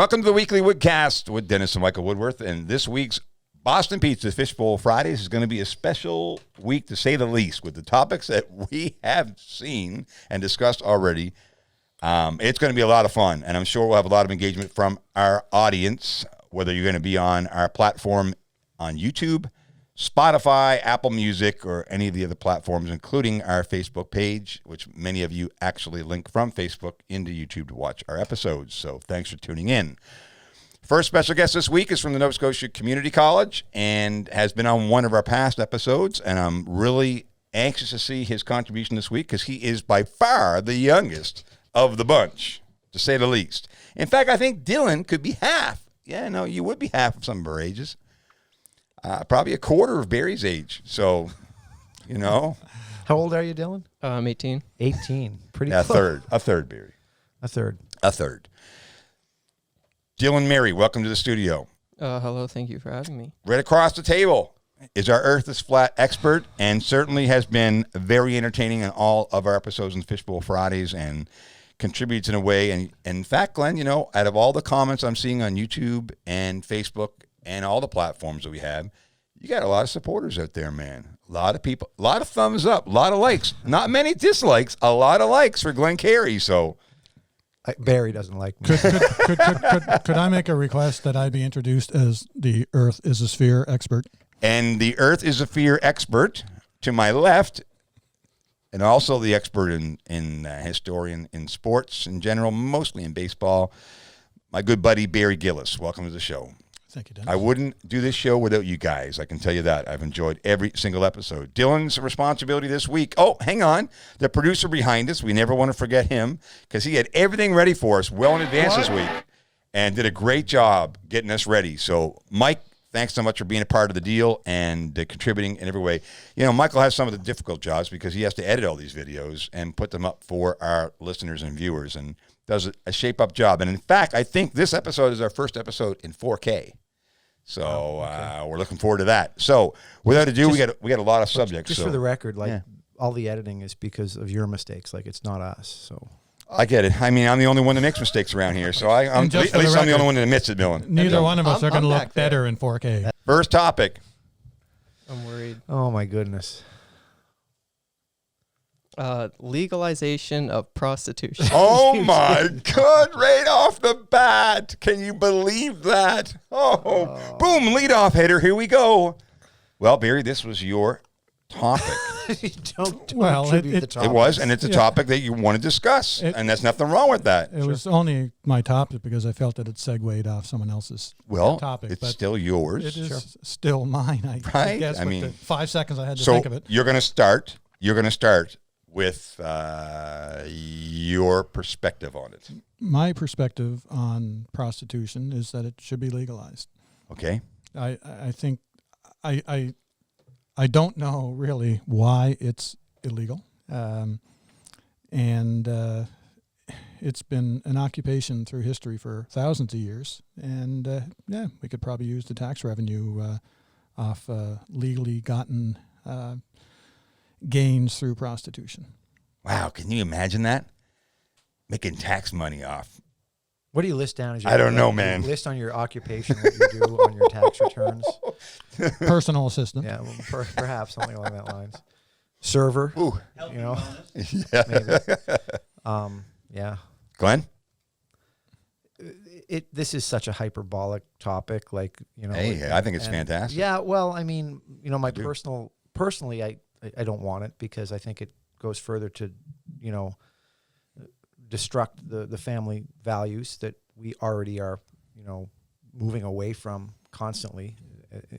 Welcome to the weekly Woodcast with Dennis and Michael Woodworth. And this week's Boston Pizza Fishbowl Fridays is going to be a special week, to say the least, with the topics that we have seen and discussed already. It's going to be a lot of fun, and I'm sure we'll have a lot of engagement from our audience, whether you're going to be on our platform on YouTube, Spotify, Apple Music, or any of the other platforms, including our Facebook page, which many of you actually link from Facebook into YouTube to watch our episodes. So thanks for tuning in. First special guest this week is from the Nova Scotia Community College and has been on one of our past episodes, and I'm really anxious to see his contribution this week because he is by far the youngest of the bunch, to say the least. In fact, I think Dylan could be half. Yeah, no, you would be half of some of our ages. Probably a quarter of Barry's age. So, you know. How old are you, Dylan? I'm 18. 18. Pretty A close. third, Barry. A third. Dylan Mary, welcome to the studio. Hello, thank you for having me. Right across the table is our Earth is Flat expert, and certainly has been very entertaining in all of our episodes in Fishbowl Fridays and contributes in a way. And in fact, Glenn, you know, out of all the comments I'm seeing on YouTube and Facebook and all the platforms that we have, you got a lot of supporters out there, man. A lot of people, a lot of thumbs up, a lot of likes, not many dislikes, a lot of likes for Glenn Carey. So Barry doesn't like me. Could I make a request that I be introduced as the Earth is a Sphere expert? And the Earth is a Sphere expert to my left, and also the expert in historian in sports in general, mostly in baseball, my good buddy Barry Gillis. Welcome to the show. Thank you, Dennis. I wouldn't do this show without you guys. I can tell you that. I've enjoyed every single episode. Dylan's responsibility this week. Oh, hang on. The producer behind us. We never want to forget him because he had everything ready for us well in advance this week and did a great job getting us ready. So, Mike, thanks so much for being a part of the deal and contributing in every way. You know, Michael has some of the difficult jobs because he has to edit all these videos and put them up for our listeners and viewers, and does a shape-up job. And in fact, I think this episode is our first episode in 4K. So we're looking forward to that. So without ado, we got a lot of subjects. Just so, for the record, all the editing is because of your mistakes. Like, it's not us. So I get it. I mean, I'm the only one that makes mistakes around here. So at least I'm the only one that admits it, Dylan. Neither one of us are going to look better in 4K. First topic. I'm worried. Oh my goodness. Legalization of prostitution. Oh my God, right off the bat. Can you believe that? Oh, boom, leadoff hitter. Here we go. Well, Barry, this was your topic. Don't Well, attribute the topic. It was, and it's a topic that you want to discuss, and there's nothing wrong with that. It was only my topic because I felt that it segued off someone else's topic. It's but still yours. It is still mine, I guess. I mean, the 5 seconds I had to think of it. You're going to start with your perspective on it. My perspective on prostitution is that it should be legalized. Okay. I think I don't know really why it's illegal, and it's been an occupation through history for thousands of years. And we could probably use the tax revenue off legally gotten gains through prostitution. Wow, can you imagine that? Making tax money off. What do you list down as your I don't know, man. List on your occupation what you do on your tax returns. Personal assistant. Yeah, well, perhaps something along that lines. Server. Ooh. You know. Yeah. Maybe. Yeah. Glenn? This is such a hyperbolic topic, like, you know. Hey, I think it's fantastic. Yeah, well, I mean, you know, personally, I don't want it because I think it goes further to, you know, destruct the family values that we already are, you know, moving away from constantly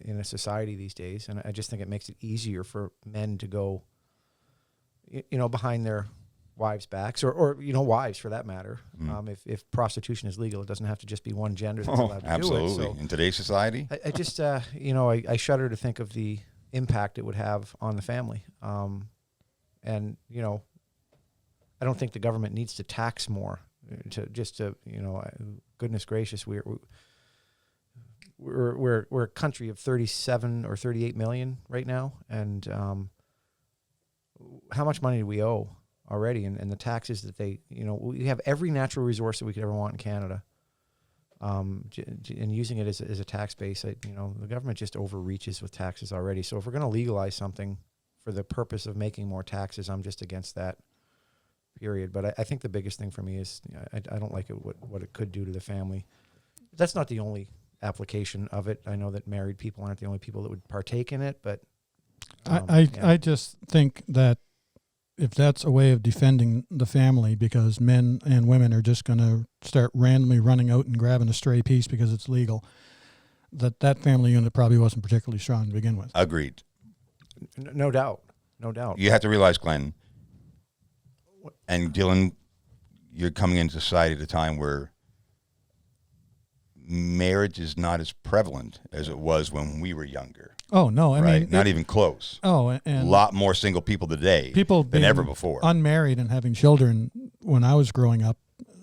in a society these days. And I just think it makes it easier for men to go, you know, behind their wives' backs or you know, wives for that matter. If prostitution is legal, it doesn't have to just be one gender that's allowed to absolutely. do it. So in today's society? I just, you know, I shudder to think of the impact it would have on the family. And, you know, I don't think the government needs to tax more to you know, goodness gracious, we're a country of 37 or 38 million right now. And how much money do we owe already? And the taxes that they, you know, we have every natural resource that we could ever want in Canada. and using it as a tax base. The government just overreaches with taxes already. So if we're going to legalize something for the purpose of making more taxes, I'm just against that. Period. But I think the biggest thing for me is I don't like what it could do to the family. That's not the only application of it. I know that married people aren't the only people that would partake in it, but I just think that if that's a way of defending the family, because men and women are just going to start randomly running out and grabbing a stray piece because it's legal, that family unit probably wasn't particularly strong to begin with. Agreed. No doubt. You have to realize, Glenn, and Dylan, you're coming into society at a time where marriage is not as prevalent as it was when we were younger. Oh, no. I mean, not even close. Oh, and a lot more single people today than ever before. Unmarried and having children, when I was growing up,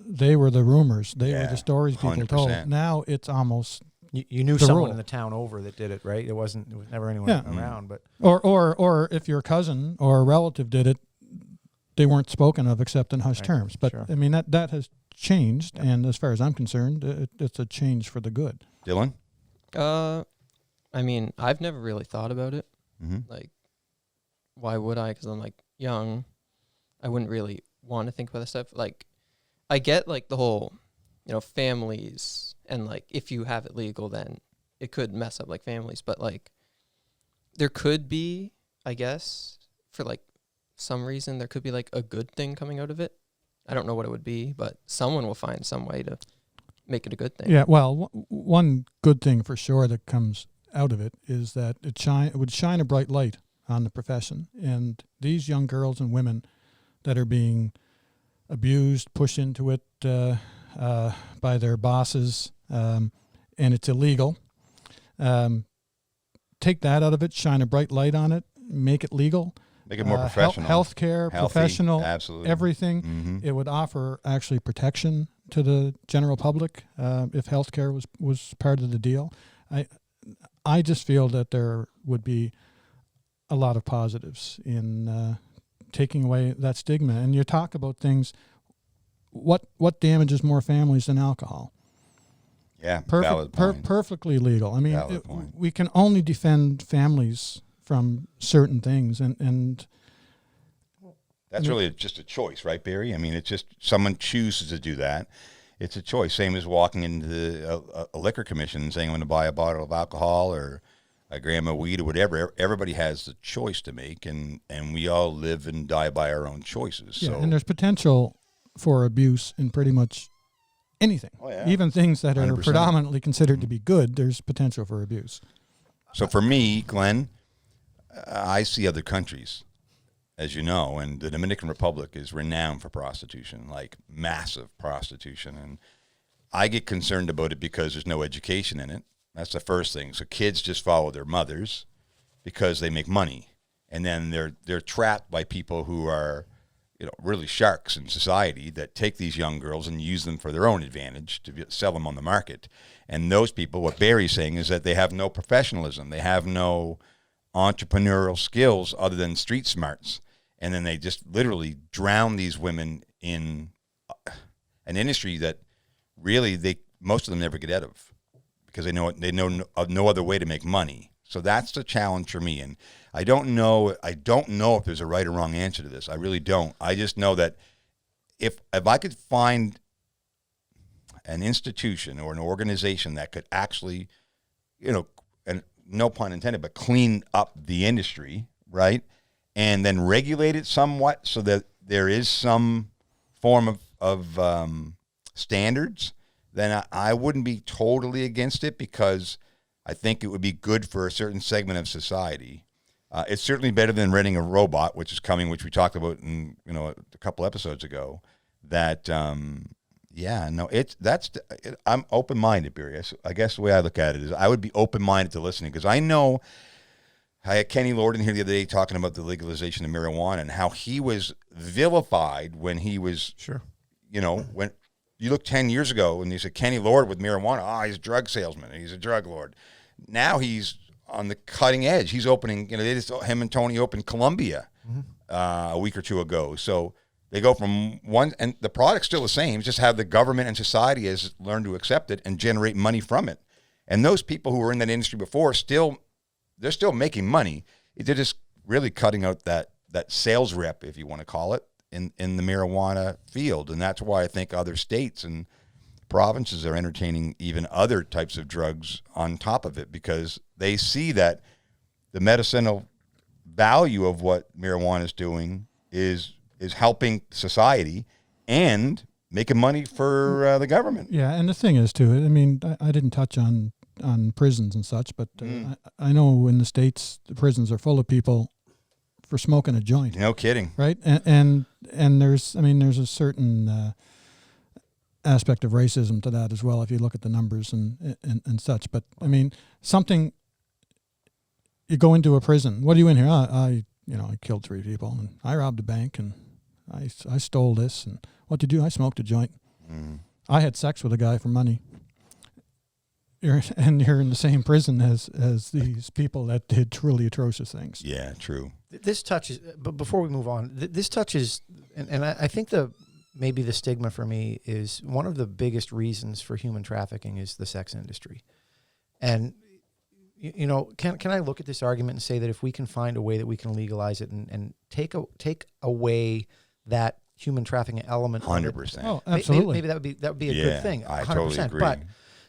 they were the rumors. They were the stories people 100%. told. Now it's almost you knew the someone rule. in the town over that did it, right? It was never anyone around. But or if your cousin or a relative did it, they weren't spoken of except in hushed terms. But sure. I mean that has changed, and as far as I'm concerned, it's a change for the good. Dylan? I mean, I've never really thought about it. Mm-hmm. Like, why would I? Because I'm like young. I wouldn't really want to think about this stuff. Like, I get like the whole, families, and like if you have it legal, then it could mess up like families. But like, there could be, I guess, for like some reason, there could be like a good thing coming out of it. I don't know what it would be, but someone will find some way to make it a good thing. Yeah, well, one good thing for sure that comes out of it is that it would shine a bright light on the profession, and these young girls and women that are being abused, pushed into it by their bosses, and it's illegal. Take that out of it, shine a bright light on it, make it legal. Make it more professional. Healthcare, Healthy, professional, absolutely. everything. Mm-hmm. It would offer actually protection to the general public if healthcare was part of the deal. I just feel that there would be a lot of positives in taking away that stigma. And you talk about things, what damages more families than alcohol? Yeah, valid point. Perfectly legal. I mean, point. We can only defend families from certain things, and that's really just a choice, right, Barry? I mean, it's just someone chooses to do that. It's a choice. Same as walking into a liquor commission and saying, I'm going to buy a bottle of alcohol or a gram of weed or whatever. Everybody has the choice to make, and we all live and die by our own choices. Yeah, so. and there's potential for abuse in pretty much anything. Oh, yeah. Even things that are 100%. predominantly considered to be good, there's potential for abuse. So for me, Glenn, I see other countries, as you know, and the Dominican Republic is renowned for prostitution, like massive prostitution. And I get concerned about it because there's no education in it. That's the first thing. So kids just follow their mothers because they make money. And then they're trapped by people who are, really sharks in society that take these young girls and use them for their own advantage to sell them on the market. And those people, what Barry's saying is that they have no professionalism. They have no entrepreneurial skills other than street smarts. And then they just literally drown these women in an industry that really most of them never get out of because they know no other way to make money. So that's the challenge for me. And I don't know if there's a right or wrong answer to this. I really don't. I just know that if I could find an institution or an organization that could actually, and no pun intended, but clean up the industry, right? And then regulate it somewhat so that there is some form of standards, then I wouldn't be totally against it because I think it would be good for a certain segment of society. It's certainly better than renting a robot, which is coming, which we talked about in a couple episodes ago. That I'm open-minded, Barry. I guess the way I look at it is I would be open-minded to listening because I know I had Kenny Lord in here the other day talking about the legalization of marijuana and how he was vilified when he was, when you look 10 years ago and you said Kenny Lord with marijuana, he's a drug salesman, he's a drug lord. Now he's on the cutting edge. He's opening, him and Tony opened Columbia a week or two ago. So They go from one, and the product's still the same. It's just how the government and society has learned to accept it and generate money from it. And those people who were in that industry before they're still making money. They're just really cutting out that sales rep, if you want to call it, in the marijuana field. And that's why I think other states and provinces are entertaining even other types of drugs on top of it, because they see that the medicinal value of what marijuana is doing is helping society and making money for the government. Yeah, and the thing is, too, I mean, I didn't touch on prisons and such, but I know in the States, the prisons are full of people for smoking a joint. No kidding. Right? And there's a certain aspect of racism to that as well, if you look at the numbers and such. But, I mean, you go into a prison. What are you in here? I killed 3 people, and I robbed a bank, and I stole this, and what did you do? I smoked a joint. I had sex with a guy for money. You're in the same prison as these people that did truly atrocious things. Yeah, true. This touches, but before we move on, this touches, and I think maybe the stigma for me is one of the biggest reasons for human trafficking is the sex industry. And can I look at this argument and say that if we can find a way that we can legalize it and take away that human trafficking element, 100%. Oh, absolutely. Maybe that would be a good thing. 100%. I totally agree. But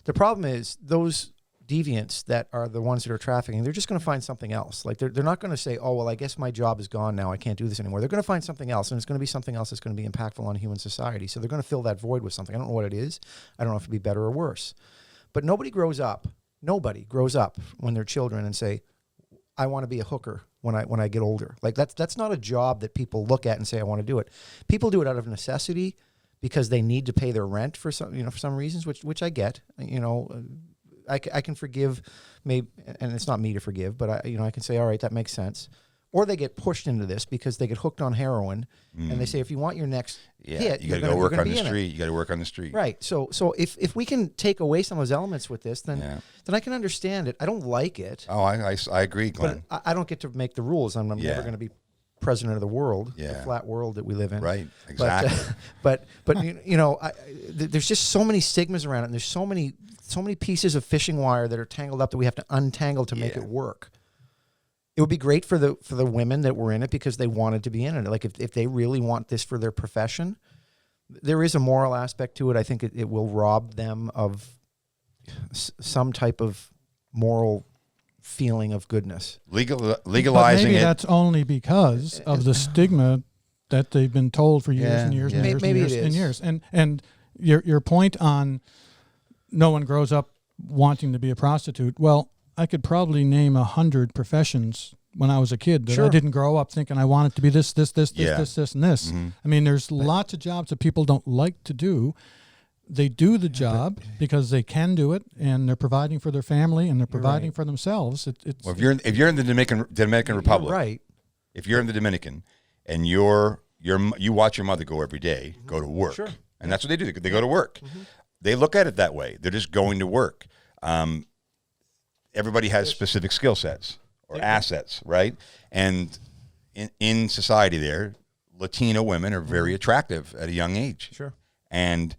the problem is those deviants that are the ones that are trafficking, they're just going to find something else. Like they're not going to say, oh, well, I guess my job is gone now. I can't do this anymore. They're going to find something else, and it's going to be something else that's going to be impactful on human society. So they're going to fill that void with something. I don't know what it is. I don't know if it'd be better or worse. But nobody grows up when they're children and say, I want to be a hooker when I get older. Like that's not a job that people look at and say, I want to do it. People do it out of necessity because they need to pay their rent for some reasons, which I get. I can forgive, maybe, and it's not me to forgive, but I can say, all right, that makes sense. Or they get pushed into this because they get hooked on heroin, and they say, if you want your next hit, you got to go work on the street. You got to work on the street. Right. So if we can take away some of those elements with this, then I can understand it. I don't like it. Oh, I agree, Glenn. But I don't get to make the rules. I'm never going to be president of the world, the flat world that we live in. Right. Exactly. But there's just so many stigmas around it, and there's so many pieces of fishing wire that are tangled up that we have to untangle to make it work. It would be great for the women that were in it because they wanted to be in it. Like if they really want this for their profession, there is a moral aspect to it. I think it will rob them of some type of moral feeling of goodness. Legalizing maybe it. That's only because of the stigma that they've been told for years and years and years and years and years. And your point on no one grows up wanting to be a prostitute. Well, I could probably name 100 professions when I was a kid that I didn't grow up thinking I wanted to be this, and this. Mm-hmm. I mean, there's lots of jobs that people don't like to do. They do the job because they can do it, and they're providing for their family, and they're providing for themselves. Well, if you're in the Dominican Republic, right? If you're in the Dominican and you watch your mother go every day, go to work, and that's what they do. They go to work. Mm-hmm. They look at it that way. They're just going to work. Everybody has specific skill sets or assets, right? And in society there, Latino women are very attractive at a young age. Sure. And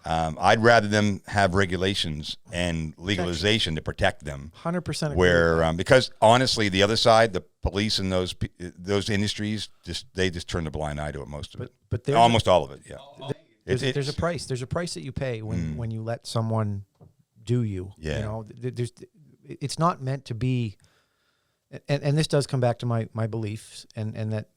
I'd rather them have regulations and legalization to protect them. 100% agree. Where because honestly, the other side, the police and those industries, they just turn a blind eye to it. Most of it, but almost all of it. Yeah. There's a price. There's a price that you pay when you let someone do you. Yeah. You know, it's not meant to be. And this does come back to my beliefs and that,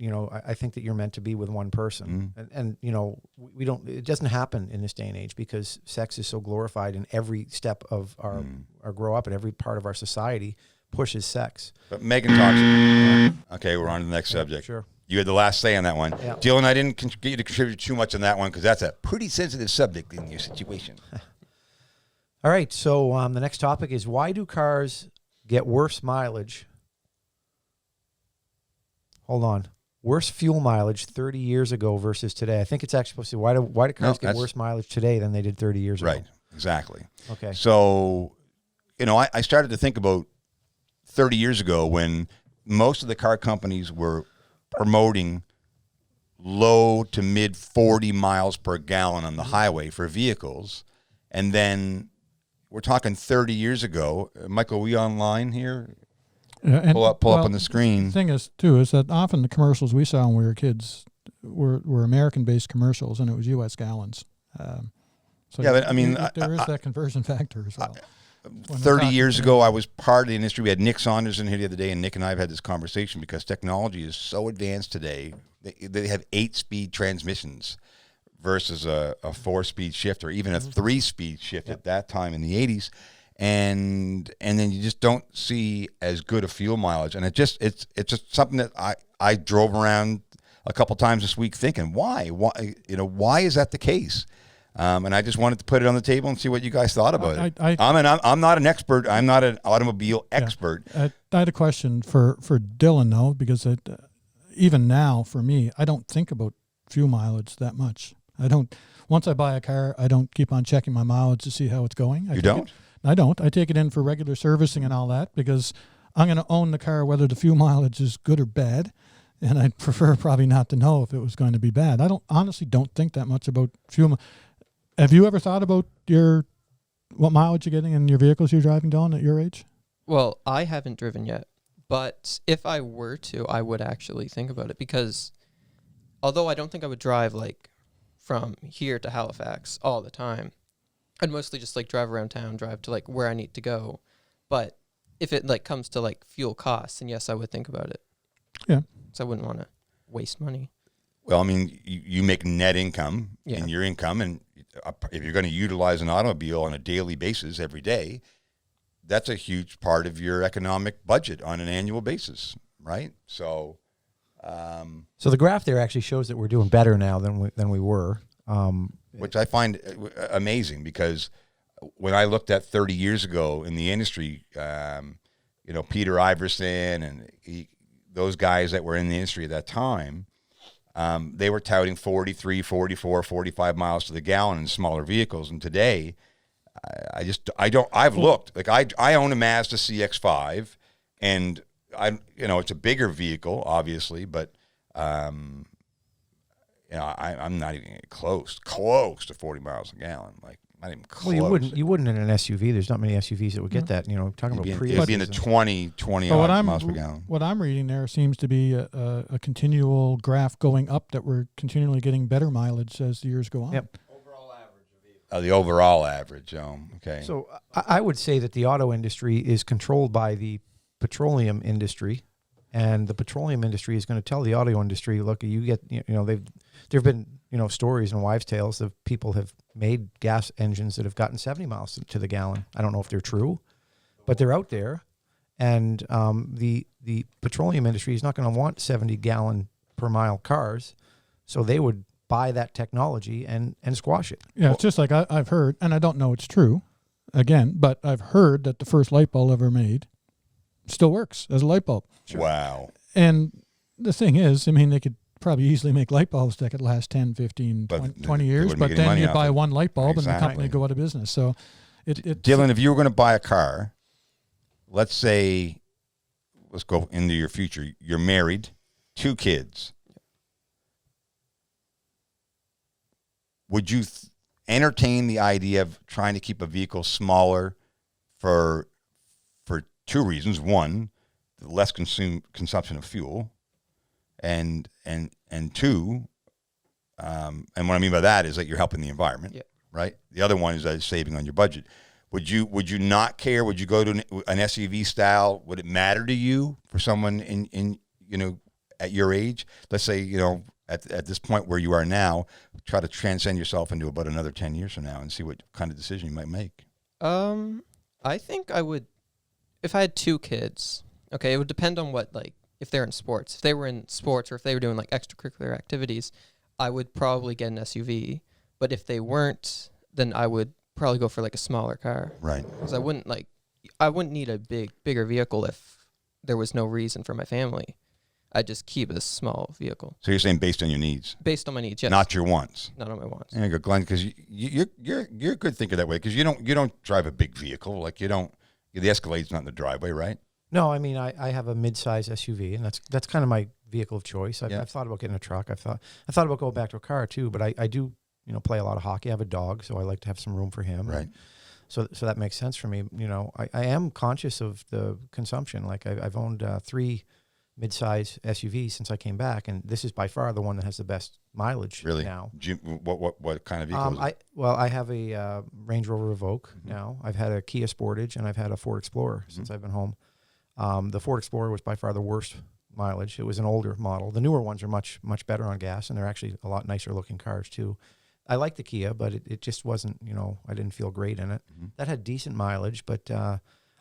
I think that you're meant to be with one person. And it doesn't happen in this day and age because sex is so glorified in every step of our grow up, and every part of our society pushes sex. But Megan talks. Okay, we're on to the next subject. Sure. You had the last say on that one. Yeah. Dylan, I didn't get you to contribute too much on that one because that's a pretty sensitive subject in your situation. All right, so the next topic is, why do cars get worse mileage? Hold on. Worse fuel mileage 30 years ago versus today. I think it's actually supposed to be, why do cars get worse mileage today than they did 30 years ago? Right, exactly. Okay. So, I started to think about 30 years ago when most of the car companies were promoting low to mid 40 miles per gallon on the highway for vehicles. And then we're talking 30 years ago. Michael, are we online here? And, Pull up on the screen. The thing is, too, is that often the commercials we saw when we were kids were American-based commercials, and it was U.S. gallons. So Yeah, but I mean, there is that conversion factor as well. 30 years ago, I was part of the industry. We had Nick Saunders in here the other day, and Nick and I have had this conversation because technology is so advanced today. They have 8-speed transmissions versus a 4-speed shift or even a 3-speed shift at that time in the 80s. And then you just don't see as good a fuel mileage. And it's just something that I drove around a couple times this week thinking, why is that the case? And I just wanted to put it on the table and see what you guys thought about it. I'm not an expert. I'm not an automobile expert. I had a question for Dylan, though, because even now, for me, I don't think about fuel mileage that much. Once I buy a car, I don't keep on checking my mileage to see how it's going. You don't? I don't. I take it in for regular servicing and all that because I'm going to own the car whether the fuel mileage is good or bad. And I'd prefer probably not to know if it was going to be bad. I honestly don't think that much about fuel. Have you ever thought about what mileage you're getting in your vehicles you're driving, Dylan, at your age? Well, I haven't driven yet, but if I were to, I would actually think about it because although I don't think I would drive like from here to Halifax all the time, I'd mostly just like drive around town, drive to like where I need to go. But if it like comes to like fuel costs, then yes, I would think about it. Yeah. So I wouldn't want to waste money. Well, I mean, you make net income in your income, and if you're going to utilize an automobile on a daily basis every day, that's a huge part of your economic budget on an annual basis, right? So, So the graph there actually shows that we're doing better now than we were. Which I find amazing because when I looked at 30 years ago in the industry, Peter Iverson and those guys that were in the industry at that time, they were touting 43, 44, 45 miles to the gallon in smaller vehicles. And today, I've looked. Like I own a Mazda CX-5, and it's a bigger vehicle, obviously, but I'm not even close to 40 miles a gallon. Like not even close. Well, you wouldn't in an SUV. There's not many SUVs that would get that. Talking about Prius. It'd be in the 20 miles per gallon. What I'm reading there seems to be a continual graph going up that we're continually getting better mileage as the years go on. Yep. Overall average. The overall average. Okay. So I would say that the auto industry is controlled by the petroleum industry, and the petroleum industry is going to tell the auto industry, look, you get, there've been, stories and wives' tales of people have made gas engines that have gotten 70 miles to the gallon. I don't know if they're true, but they're out there. And the petroleum industry is not going to want 70 gallon per mile cars. So they would buy that technology and squash it. Yeah, it's just like I've heard, and I don't know it's true, again, but I've heard that the first light bulb ever made still works as a light bulb. Sure. Wow. And the thing is, they could probably easily make light bulbs that could last 10, 15, 20 years, but then you buy one light bulb and the company go out of business. So Dylan, if you were going to buy a car, let's go into your future. You're married, 2 kids. Would you entertain the idea of trying to keep a vehicle smaller for 2 reasons? One, the less consumption of fuel, and 2, and what I mean by that is that you're helping the environment, right? The other one is that it's saving on your budget. Would you not care? Would you go to an SUV style? Would it matter to you for someone in at your age? Let's say at this point where you are now, try to transcend yourself into about another 10 years from now and see what kind of decision you might make. I think I would, if I had 2 kids. Okay, it would depend on what, like, if they're in sports. If they were in sports or if they were doing, like, extracurricular activities, I would probably get an SUV. But if they weren't, then I would probably go for, like, a smaller car. Right. Because I wouldn't need a bigger vehicle if there was no reason for my family. I'd just keep a small vehicle. So you're saying based on your needs? Based on my needs, yes. Not your wants? Not on my wants. There you go, Glenn, because you're a good thinker that way, because you don't drive a big vehicle. Like, the Escalade's not in the driveway, right? No, I mean, I have a mid-size SUV, and that's kind of my vehicle of choice. I've thought about getting a truck. I thought about going back to a car too, but I do, play a lot of hockey. I have a dog, so I like to have some room for him. Right. So that makes sense for me. I am conscious of the consumption. Like I've owned 3 mid-size SUVs since I came back, and this is by far the one that has the best mileage Really? now. What kind of vehicle is it? I have a Range Rover Evoque now. I've had a Kia Sportage, and I've had a Ford Explorer since I've been home. The Ford Explorer was by far the worst mileage. It was an older model. The newer ones are much, much better on gas, and they're actually a lot nicer looking cars too. I like the Kia, but it just wasn't, I didn't feel great in it. That had decent mileage, but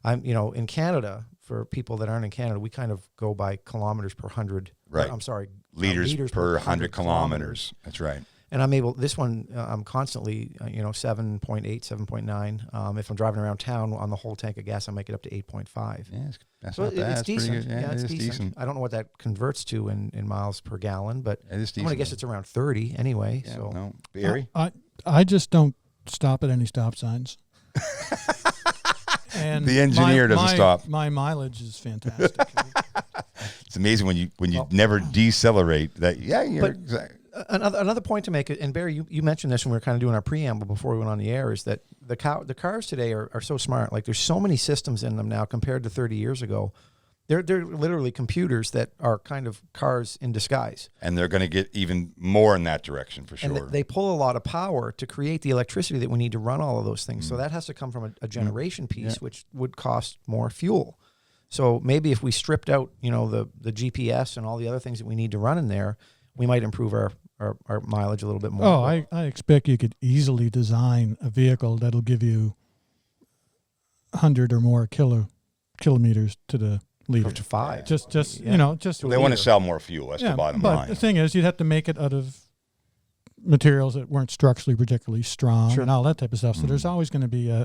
I'm, in Canada, for people that aren't in Canada, we kind of go by kilometers per 100. Right. I'm sorry. Liters per 100 kilometers. That's right. And this one, I'm constantly, 7.8, 7.9. If I'm driving around town on the whole tank of gas, I make it up to 8.5. Yeah, that's So not bad. it's That's pretty decent. good. Yeah, it's it is decent. I don't know what that converts to in miles per gallon, but It is I'm going to decent. guess it's around 30 anyway. Yeah, So no. Barry? I just don't stop at any stop signs. And The engineer doesn't stop. My mileage is fantastic. It's amazing when you never decelerate. That But another point to make, and Barry, you mentioned this when we were kind of doing our preamble before we went on the air, is that the cars today are so smart. Like there's so many systems in them now compared to 30 years ago. They're literally computers that are kind of cars in disguise. and they're going to get even more in that direction for sure. And they pull a lot of power to create the electricity that we need to run all of those things. So that has to come from a generation piece, which would cost more fuel. So maybe if we stripped out, the GPS and all the other things that we need to run in there, we might improve our mileage a little bit more. Oh, I expect you could easily design a vehicle that'll give you 100 or more kilometers to the liter. Up to 5. Just Yeah. just they want to sell more fuel. That's the bottom but line. the thing is, you'd have to make it out of materials that weren't structurally particularly strong Sure. and all that type of stuff. So there's always going to be a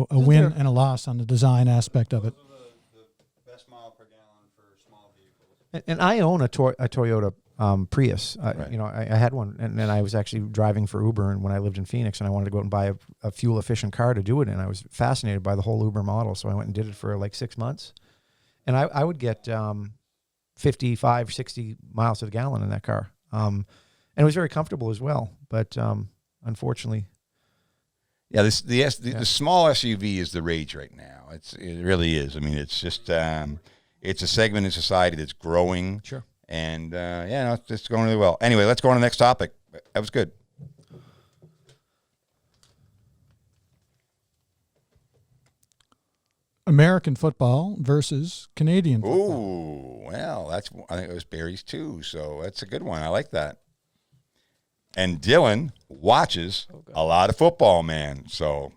Isn't win there- and a loss on the design aspect of it. The best mile per gallon for small vehicles. And I own a Toyota Prius. Right. I had one, and I was actually driving for Uber, and when I lived in Phoenix, and I wanted to go out and buy a fuel efficient car to do it in. I was fascinated by the whole Uber model, so I went and did it for like 6 months, and I would get 55, 60 miles to the gallon in that car, and it was very comfortable as well. But unfortunately, Yeah, the small SUV is the rage right now. It really is. I mean, it's just it's a segment in society that's growing. Sure. And it's going really well. Anyway, let's go on to the next topic. That was good. American football versus Canadian football. Ooh, well, I think it was Barry's too. So that's a good one. I like that. And Dylan watches a lot of football, man. So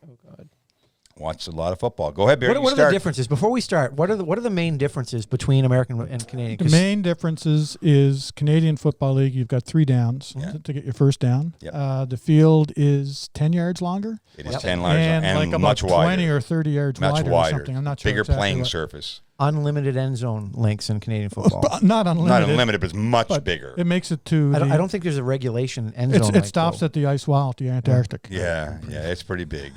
watches a lot of football. Go ahead, Barry. what are the differences? Before we start, what are the main differences between American and Canadian? The main differences is Canadian Football League, you've got 3 downs to get your first down. Yep. The field is 10 yards longer. It is 10 yards and like much about 20 wider. or 30 yards Much wider or wider. something. I'm not sure Bigger exactly playing what. surface. Unlimited end zone links in Canadian football. Not unlimited. Not unlimited, but it's much but bigger. It makes it to I don't think there's a regulation end zone. it stops at the ice wall at the Antarctic. Yeah, it's pretty big.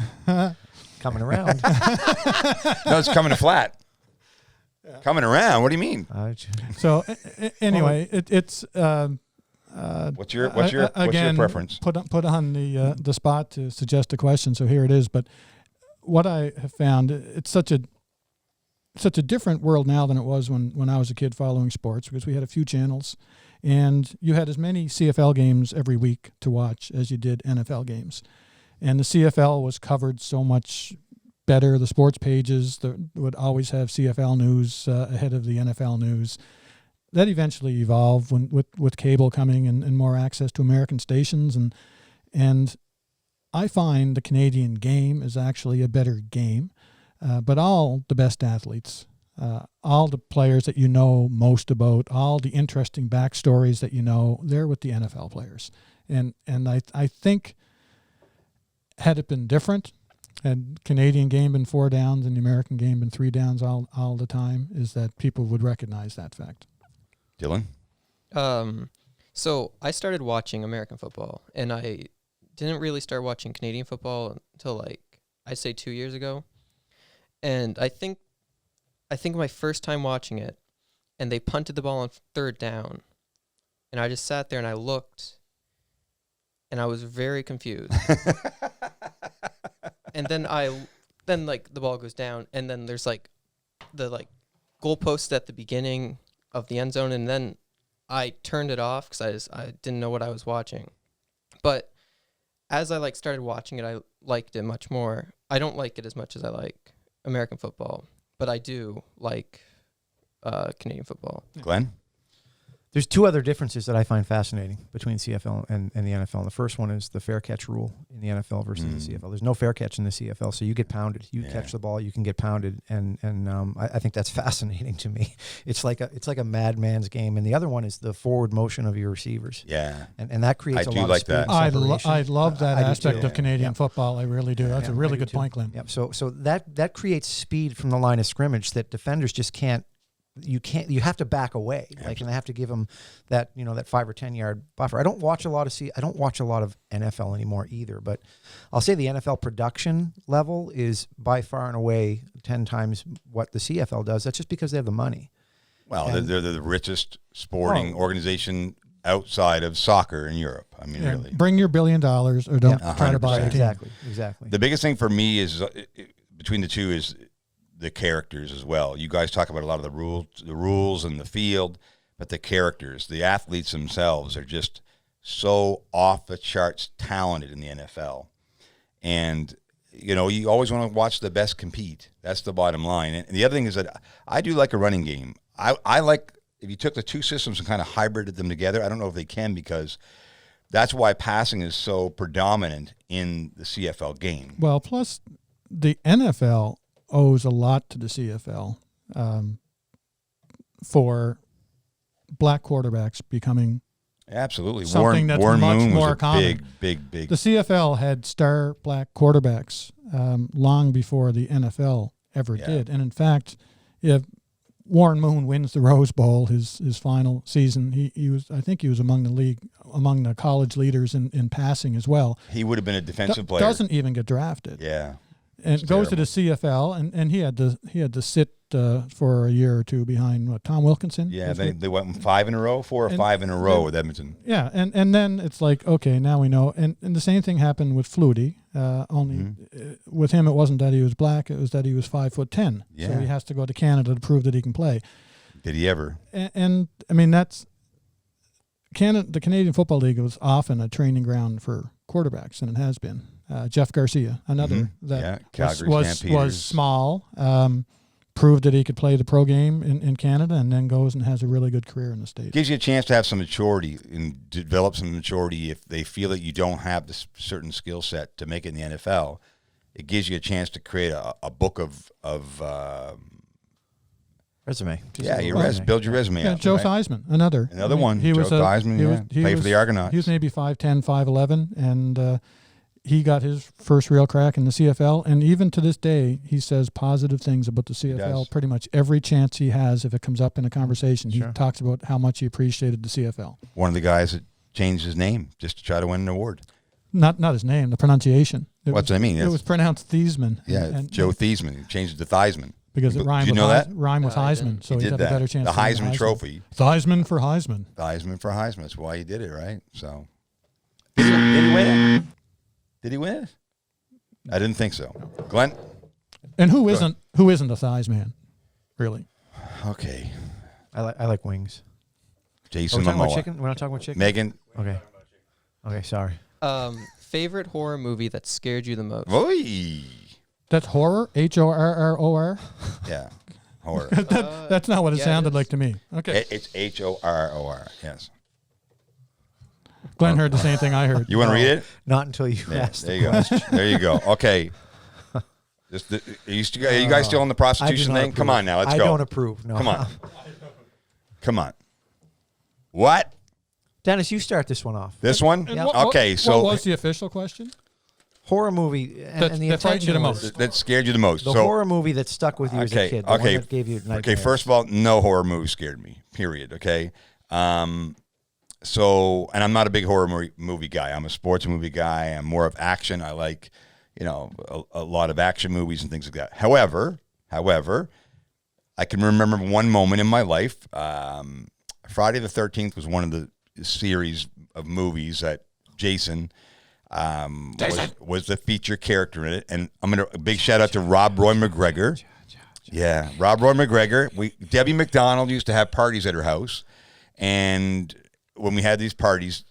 coming around. No, it's coming to flat. Coming around? What do you mean? So anyway, it's What's your preference? Put on the spot to suggest a question. So here it is. But what I have found, it's such a different world now than it was when I was a kid following sports, because we had a few channels, and you had as many CFL games every week to watch as you did NFL games, and the CFL was covered so much better. The sports pages would always have CFL news ahead of the NFL news. That eventually evolved with cable coming and more access to American stations, and I find the Canadian game is actually a better game, but all the best athletes, all the players that you know most about, all the interesting backstories that you know, they're with the NFL players, and I think had it been different, had Canadian game been 4 downs and the American game been 3 downs all the time, is that people would recognize that fact. Dylan? So I started watching American football, and I didn't really start watching Canadian football until I'd say 2 years ago. And I think I think my first time watching it, and they punted the ball on 3rd down, and I just sat there and I looked, and I was very confused. And then like the ball goes down, and then there's like the like goalpost at the beginning of the end zone, and then I turned it off because I didn't know what I was watching. But as I like started watching it, I liked it much more. I don't like it as much as I like American football, but I do like Canadian football. Glenn? There's 2 other differences that I find fascinating between CFL and the NFL. And the first one is the fair catch rule in the NFL versus the CFL. There's no fair catch in the CFL, so you get pounded. You catch the ball, you can get pounded, and I think that's fascinating to me. It's like a madman's game. And the other one is the forward motion of your receivers. Yeah, and that creates I a do lot like of speed that. and I love that I do aspect too. of Canadian football. I really do. That's a really good point, Glenn. Yep. So that creates speed from the line of scrimmage that defenders just can't. You have to back away, and they have to give them that, that 5 or 10 yard buffer. I don't watch a lot of NFL anymore either, but I'll say the NFL production level is by far and away 10 times what the CFL does. That's just because they have the money. Well, they're the richest sporting organization outside of soccer in Europe. I mean, really. Bring your $1 billion or don't try to buy a team. Exactly. The biggest thing for me is between the two is the characters as well. You guys talk about a lot of the rules and the field, but the characters, the athletes themselves are just so off the charts talented in the NFL. And, you always want to watch the best compete. That's the bottom line. And the other thing is that I do like a running game. I like, if you took the 2 systems and kind of hybrided them together, I don't know if they can, because that's why passing is so predominant in the CFL game. Well, plus the NFL owes a lot to the CFL for black quarterbacks becoming absolutely something that's Warren much Moon more was a common. big. The CFL had star black quarterbacks long before the NFL ever did, and in fact, if Warren Moon wins the Rose Bowl, his final season, he was among the college leaders in passing as well. He would have been a defensive player. Doesn't even get drafted. Yeah. And goes to the CFL, and he had to sit for a year or 2 behind Tom Wilkinson. Yeah, they went 5 in a row, 4 or 5 in a row with Edmonton. Yeah, and then it's like, okay, now we know. And the same thing happened with Flutie. Only with him, it wasn't that he was black; it was that he was 5'10". Yeah. So he has to go to Canada to prove that he can play. Did he ever? And I mean, that's Canada. The Canadian Football League was often a training ground for quarterbacks, and it has been. Jeff Garcia, another that was small, proved that he could play the pro game in Canada, and then goes and has a really good career in the States. Gives you a chance to have some maturity and develop some maturity if they feel that you don't have this certain skill set to make it in the NFL. It gives you a chance to create a book of resume. Build your resume out. Joe right? Theismann, another one. Joe Theismann, played for the Argonauts. He was maybe 5'10", 5'11", and he got his first real crack in the CFL, and even to this day, he says positive things about the CFL pretty much every chance he has. If it comes up in a conversation, he talks about how much he appreciated the CFL. One of the guys that changed his name just to try to win an award. Not his name, the pronunciation. What's that mean? It was pronounced Theismann. Yeah, Joe Theismann. He changed it to Theismann. Because it rhymed with Heisman, so he he'd have did a better chance. The Heisman Trophy. Theismann for Heisman. Theismann for Heisman. That's why he did it, right? So, did he win it? Did he win it? I didn't think so. Glenn? And who isn't a Theismann, really? Okay. I like wings. Jason We're talking about Momoa. chicken? We're not talking about chicken? Megan? Okay, sorry. Favorite horror movie that scared you the most? Oy. That's horror? Horror? Yeah, horror. That's not what it sounded like to me. Okay. It's Horror, yes. Glenn heard the same thing I heard. You want to read it? Not until you asked There the you question. go. There you go. Okay. Are you guys still on the prostitution thing? Come on now, let's go. I don't approve. No. Come on. Come on. What? Dennis, you start this one off. This one? And Okay, so what was the official question? Horror movie, and the that frightened you the intention most. was that scared you the most. the So horror movie that stuck with you as a kid. The one that gave you nightmares. Okay, first of all, no horror movie scared me, period, okay? So, and I'm not a big horror movie guy. I'm a sports movie guy. I'm more of action. I like, a lot of action movies and things like that. However, I can remember one moment in my life. Friday the 13th was one of the series of movies that Jason was the feature character in it. And a big shout out to Rob Roy McGregor. Yeah, Rob Roy McGregor. Debbie McDonald used to have parties at her house, and when we had these parties,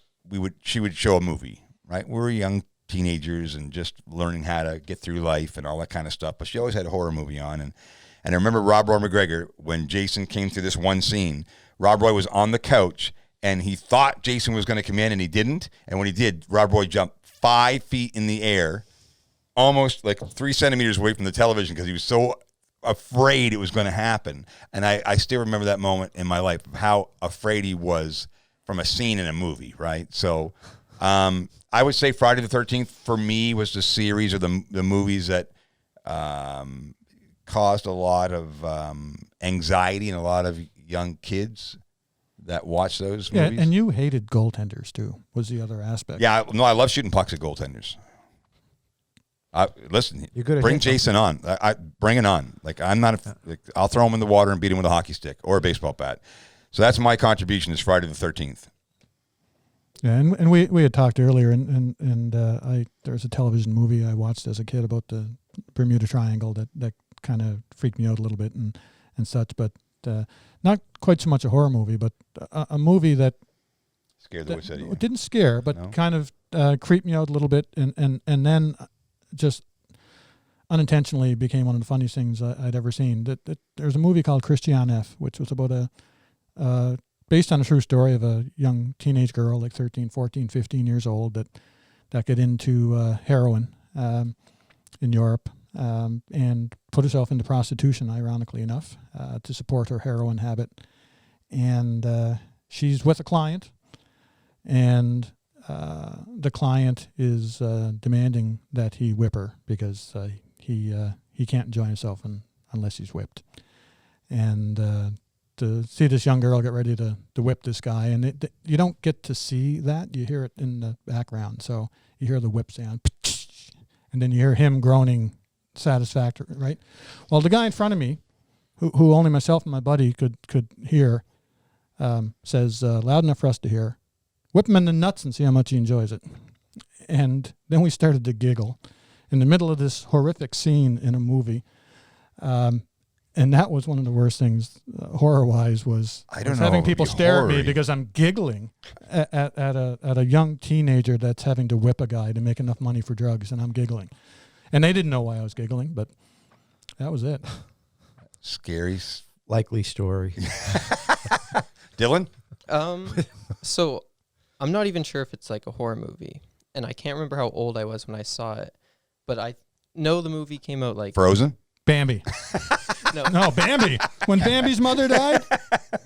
she would show a movie. Right, we were young teenagers and just learning how to get through life and all that kind of stuff. But she always had a horror movie on, and I remember Rob Roy McGregor when Jason came through this one scene. Rob Roy was on the couch, and he thought Jason was going to come in, and he didn't. And when he did, Rob Roy jumped 5 feet in the air, almost like 3 centimeters away from the television because he was so afraid it was going to happen. And I still remember that moment in my life of how afraid he was from a scene in a movie, right? So I would say Friday the 13th for me was the series of the movies that caused a lot of anxiety in a lot of young kids that watch those movies. Yeah, and you hated goaltenders too, was the other aspect. Yeah, I love shooting pucks at goaltenders. Listen, You're good at bring hitting Jason on. Bring it on. Like I'm not. I'll throw him in the water and beat him with a hockey stick or a baseball bat. So that's my contribution. Is Friday the 13th. Yeah, and we had talked earlier, and there was a television movie I watched as a kid about the Bermuda Triangle that kind of freaked me out a little bit and such, but not quite so much a horror movie, but a movie that Scared the witch out of you. It didn't scare, but No? kind of creeped me out a little bit, and then just unintentionally became one of the funniest things I'd ever seen. That there's a movie called Christiane F., which was about based on a true story of a young teenage girl, like 13, 14, 15 years old, that got into heroin in Europe and put herself into prostitution, ironically enough, to support her heroin habit. And she's with a client, and the client is demanding that he whip her because he can't enjoy himself unless he's whipped. And to see this young girl get ready to whip this guy, and you don't get to see that. You hear it in the background. So you hear the whip sound, and then you hear him groaning satisfactory, right? Well, the guy in front of me, who only myself and my buddy could hear, says loud enough for us to hear, "Whip him in the nuts and see how much he enjoys it." And then we started to giggle in the middle of this horrific scene in a movie. And that was one of the worst things, horror-wise, was having people stare at me because I'm giggling at a young teenager that's having to whip a guy to make enough money for drugs, and I'm giggling. And they didn't know why I was giggling, but that was it. Scary. Likely story. Dylan? So I'm not even sure if it's like a horror movie, and I can't remember how old I was when I saw it, but I know the movie came out like Frozen? Bambi. No, Bambi. When Bambi's mother died?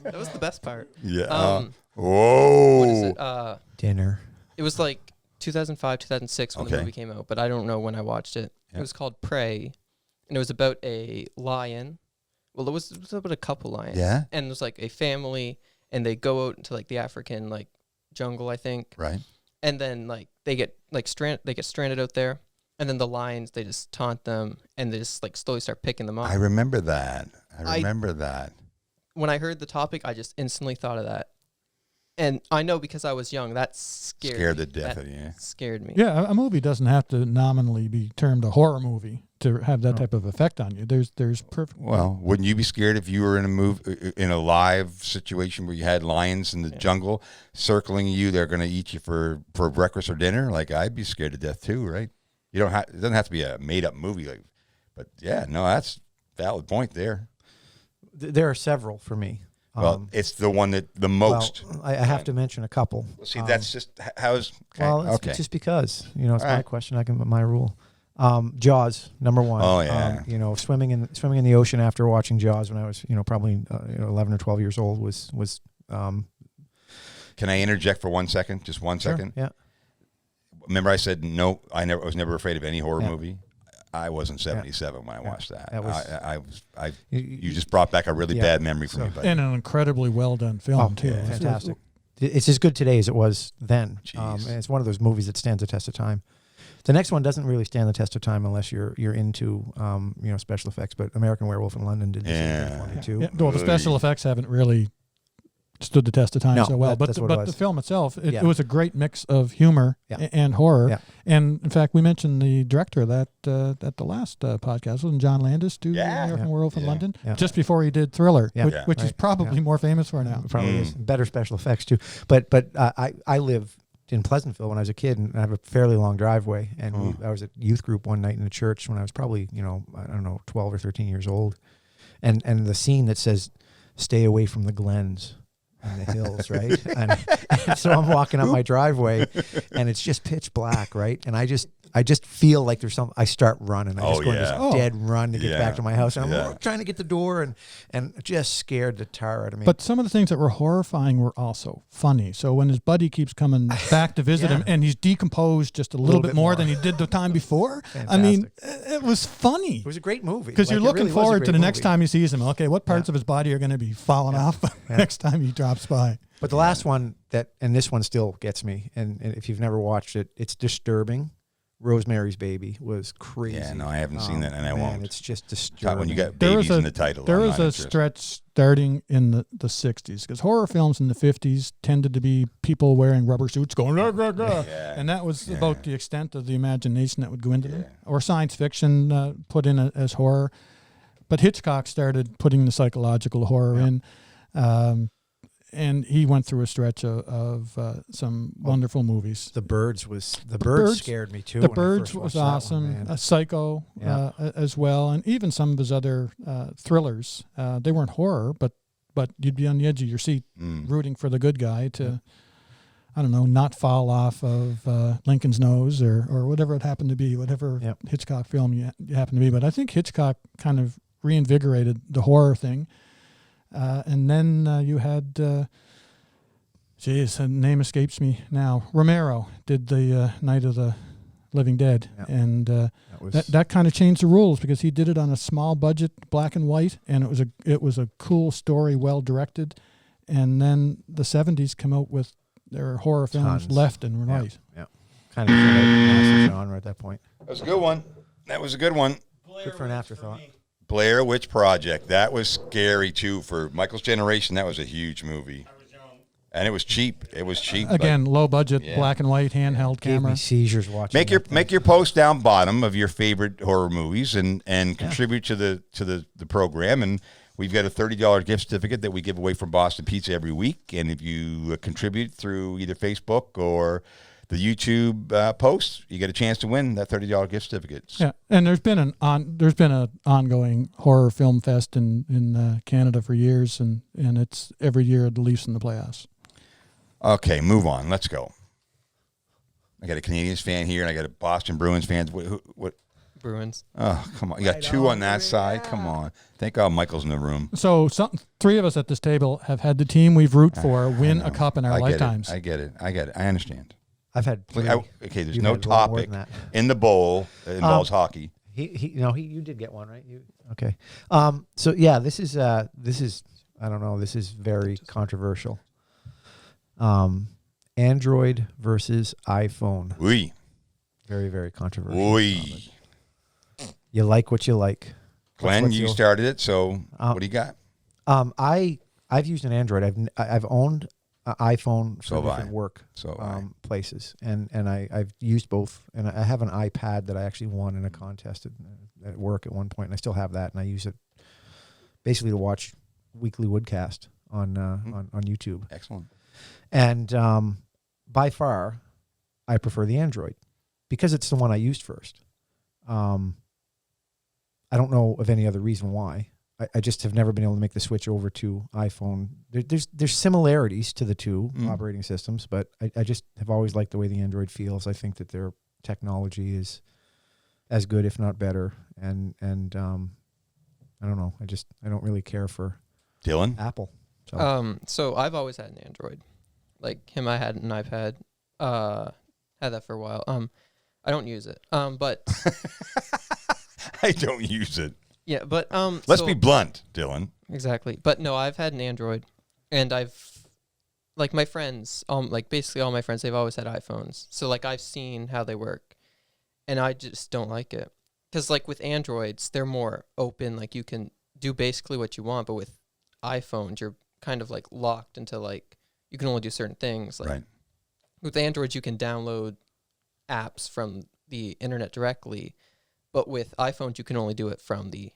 That was the best part. Yeah. Whoa. What is it? Dinner. It was like 2005, 2006 when the movie came out, but I don't know when I watched it. Yeah. It was called Prey, and it was about a lion. Well, it was about a couple lions. Yeah. And it was like a family, and they go out into like the African like jungle, I think. Right. And then like they get stranded out there, and then the lions, they just taunt them, and they just like slowly start picking them up. I remember that. I remember that. When I heard the topic, I just instantly thought of that. And I know because I was young, that scared the death that of you. Scared me. Yeah, a movie doesn't have to nominally be termed a horror movie to have that type of effect on you. There's perfect. Well, wouldn't you be scared if you were in a live situation where you had lions in the jungle circling you? They're going to eat you for breakfast or dinner. Like I'd be scared to death too, right? You don't have. It doesn't have to be a made up movie, like. But yeah, no, that's a valid point there. There are several for me. Well, it's the one that the most. Well, I have to mention a couple. See, that's just how's. Okay. Well, it's just because it's All my right. question. I can my rule. Jaws, number one. Oh, yeah. Swimming in the ocean after watching Jaws when I was probably 11 or 12 years old was. Can I interject for 1 second? Just 1 second. Yeah. Remember, I said no. I was never afraid of any horror Yeah. movie. I wasn't 77 when I watched that. That was- You just brought back a really bad memory for me. Buddy. And an incredibly well done film too. Yeah, fantastic. It's as good today as it was then. Jeez. And it's one of those movies that stands the test of time. The next one doesn't really stand the test of time unless you're into special effects. But American Werewolf in London did the same thing for me too. Yeah, well, the special effects haven't really stood the test of time No, so well, that's what it but was. the film itself, it Yeah. was a great mix of humor and horror. Yeah. And in fact, we mentioned the director of that at the last podcast. Wasn't John Landis do American Werewolf in London just before he did Thriller, which he's probably more famous for now. Probably is. Better special effects too. But I live in Pleasantville when I was a kid, and I have a fairly long driveway. And I was at youth group one night in the church when I was probably 12 or 13 years old, and the scene that says "Stay away from the glens." In the hills, right? and so I'm walking up my driveway, and it's just pitch black, right? And I just feel like there's I start running. I just go in this dead run to get back to my house. And I'm trying to get the door and just scared the tar out of me. But some of the things that were horrifying were also funny. So when his buddy keeps coming back to visit him and he's decomposed just a little bit more than he did the time before, I mean, it was funny. It was a great movie. Because you're looking forward to the next time he sees him. Okay, what parts of his body are going to be falling off next time he drops by? But the last one and this one still gets me, and if you've never watched it, it's disturbing. Rosemary's Baby was crazy. Yeah, no, I haven't seen that, and I won't. It's just disturbing. When you got babies in the title, there was a stretch starting in the 60s, because horror films in the 50s tended to be people wearing rubber suits going, rah, rah, rah. And that was about the extent of the imagination that would go into them. Or science fiction put in as horror. But Hitchcock started putting the psychological horror in. And he went through a stretch of some wonderful movies. The Birds scared me too. The Birds was awesome. Psycho as well, and even some of his other thrillers. They weren't horror, but you'd be on the edge of your seat, rooting for the good guy to, I don't know, not fall off of Lincoln's nose or whatever it happened to be, whatever Hitchcock film you happen to be. But I think Hitchcock kind of reinvigorated the horror thing. And then you had, the name escapes me now. Romero did the Night of the Living Dead, and that kind of changed the rules because he did it on a small budget, black and white, and it was a cool story, well directed. And then the 70s come out with their horror films left and right. Yeah, kind of massive genre at that point. That was a good one. That was a good one. Good for an afterthought. Blair Witch Project. That was scary too for Michael's generation. That was a huge movie. I was young. And it was cheap. It was cheap. Again, low budget, black and white, handheld Gave camera. me seizures watching. Make your post down bottom of your favorite horror movies and contribute to the program. And we've got a $30 gift certificate that we give away from Boston Pizza every week. And if you contribute through either Facebook or the YouTube posts, you get a chance to win that $30 gift certificate. Yeah, and there's been an ongoing horror film fest in Canada for years, and it's every year the Leafs in the playoffs. Okay, move on. Let's go. I got a Canadiens fan here, and I got a Boston Bruins fan. What? Bruins. Oh, come on. You got two on that side? Come on. Thank God Michael's in the room. So three of us at this table have had the team we've root for win a cup in our lifetimes. I get it. I understand. I've had three. Okay, there's You've no had a lot more topic than that. in the bowl that involves hockey. You did get one, right? Okay. So yeah, this is I don't know, this is very controversial. Android versus iPhone. Oui. Very, very controversial. Oui. You like what you like. Glenn, you started it, so what do you got? I've used an Android. I've owned an iPhone for different work places, and I've used both. And I have an iPad that I actually won in a contest at work at one point, and I still have that, and I use it basically to watch weekly Woodcast on YouTube. Excellent. And by far, I prefer the Android because it's the one I used first. I don't know of any other reason why. I just have never been able to make the switch over to iPhone. There's similarities to the two operating systems, but I just have always liked the way the Android feels. I think that their technology is as good, if not better. And I don't know. I don't really care for Dylan? Apple. So I've always had an Android. Like him, I had an iPad. Had that for a while. I don't use it. But I don't use it. yeah, but Let's be blunt, Dylan. Exactly. But no, I've had an Android, and like my friends, like basically all my friends, they've always had iPhones. So like I've seen how they work, and I just don't like it. Because like with Androids, they're more open. Like you can do basically what you want, but with iPhones, you're kind of like locked into like you can only do certain things. Like Right. with Androids, you can download apps from the internet directly, but with iPhones, you can only do it from the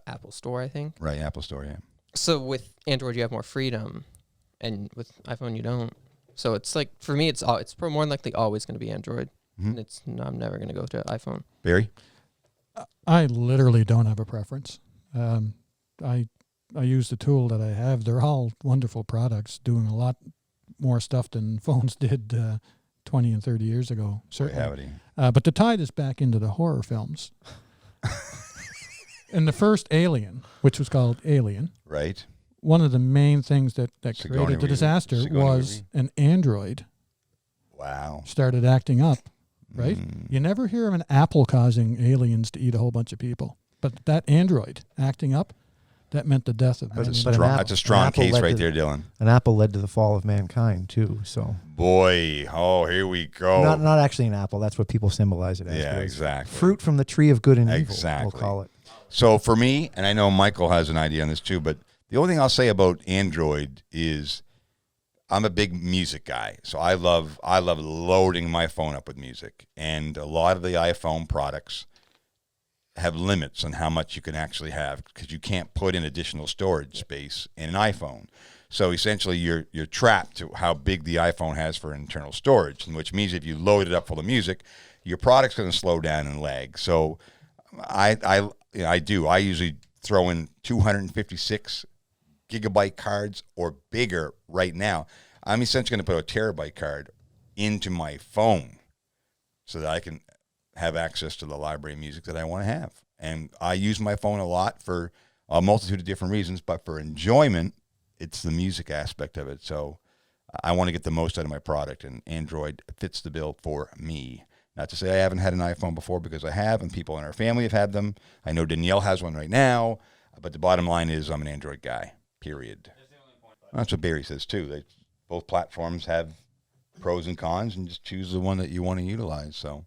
Apple Store, I think. Right, Apple Store, yeah. So with Android, you have more freedom, and with iPhone, you don't. So it's like for me, it's more than likely always going to be Android. Mhm. And I'm never going to go to iPhone. Barry? I literally don't have a preference. I use the tool that I have. They're all wonderful products, doing a lot more stuff than phones did 20 and 30 years ago. Certainly. But to tie this back into the horror films, in the first Alien, which was called Alien, Right. one of the main things that Sigourney created the Weaver. disaster Sigourney was an android Wow. started acting up, right? Mm. You never hear of an apple causing aliens to eat a whole bunch of people. But that android acting up, that meant the death of But many. an That's a strong apple case led right to- there, Dylan. An apple led to the fall of mankind too. So Boy, here we go. not actually an apple. That's what people symbolize it as. Yeah, but it's exactly. Fruit from the tree of good and evil. Exactly. We'll call it. So for me, and I know Michael has an idea on this too, but the only thing I'll say about Android is I'm a big music guy. So I love loading my phone up with music. And a lot of the iPhone products have limits on how much you can actually have because you can't put in additional storage space in an iPhone. So essentially you're trapped to how big the iPhone has for internal storage, which means if you load it up full of music, your product's going to slow down and lag. So I usually throw in 256 gigabyte cards or bigger right now. I'm essentially going to put a terabyte card into my phone so that I can have access to the library of music that I want to have. And I use my phone a lot for a multitude of different reasons, but for enjoyment, it's the music aspect of it. So I want to get the most out of my product, and Android fits the bill for me. Not to say I haven't had an iPhone before, because I have, and people in our family have had them. I know Danielle has one right now, but the bottom line is I'm an Android guy, period. That's what Barry says too. Both platforms have pros and cons, and just choose the one that you want to utilize. So,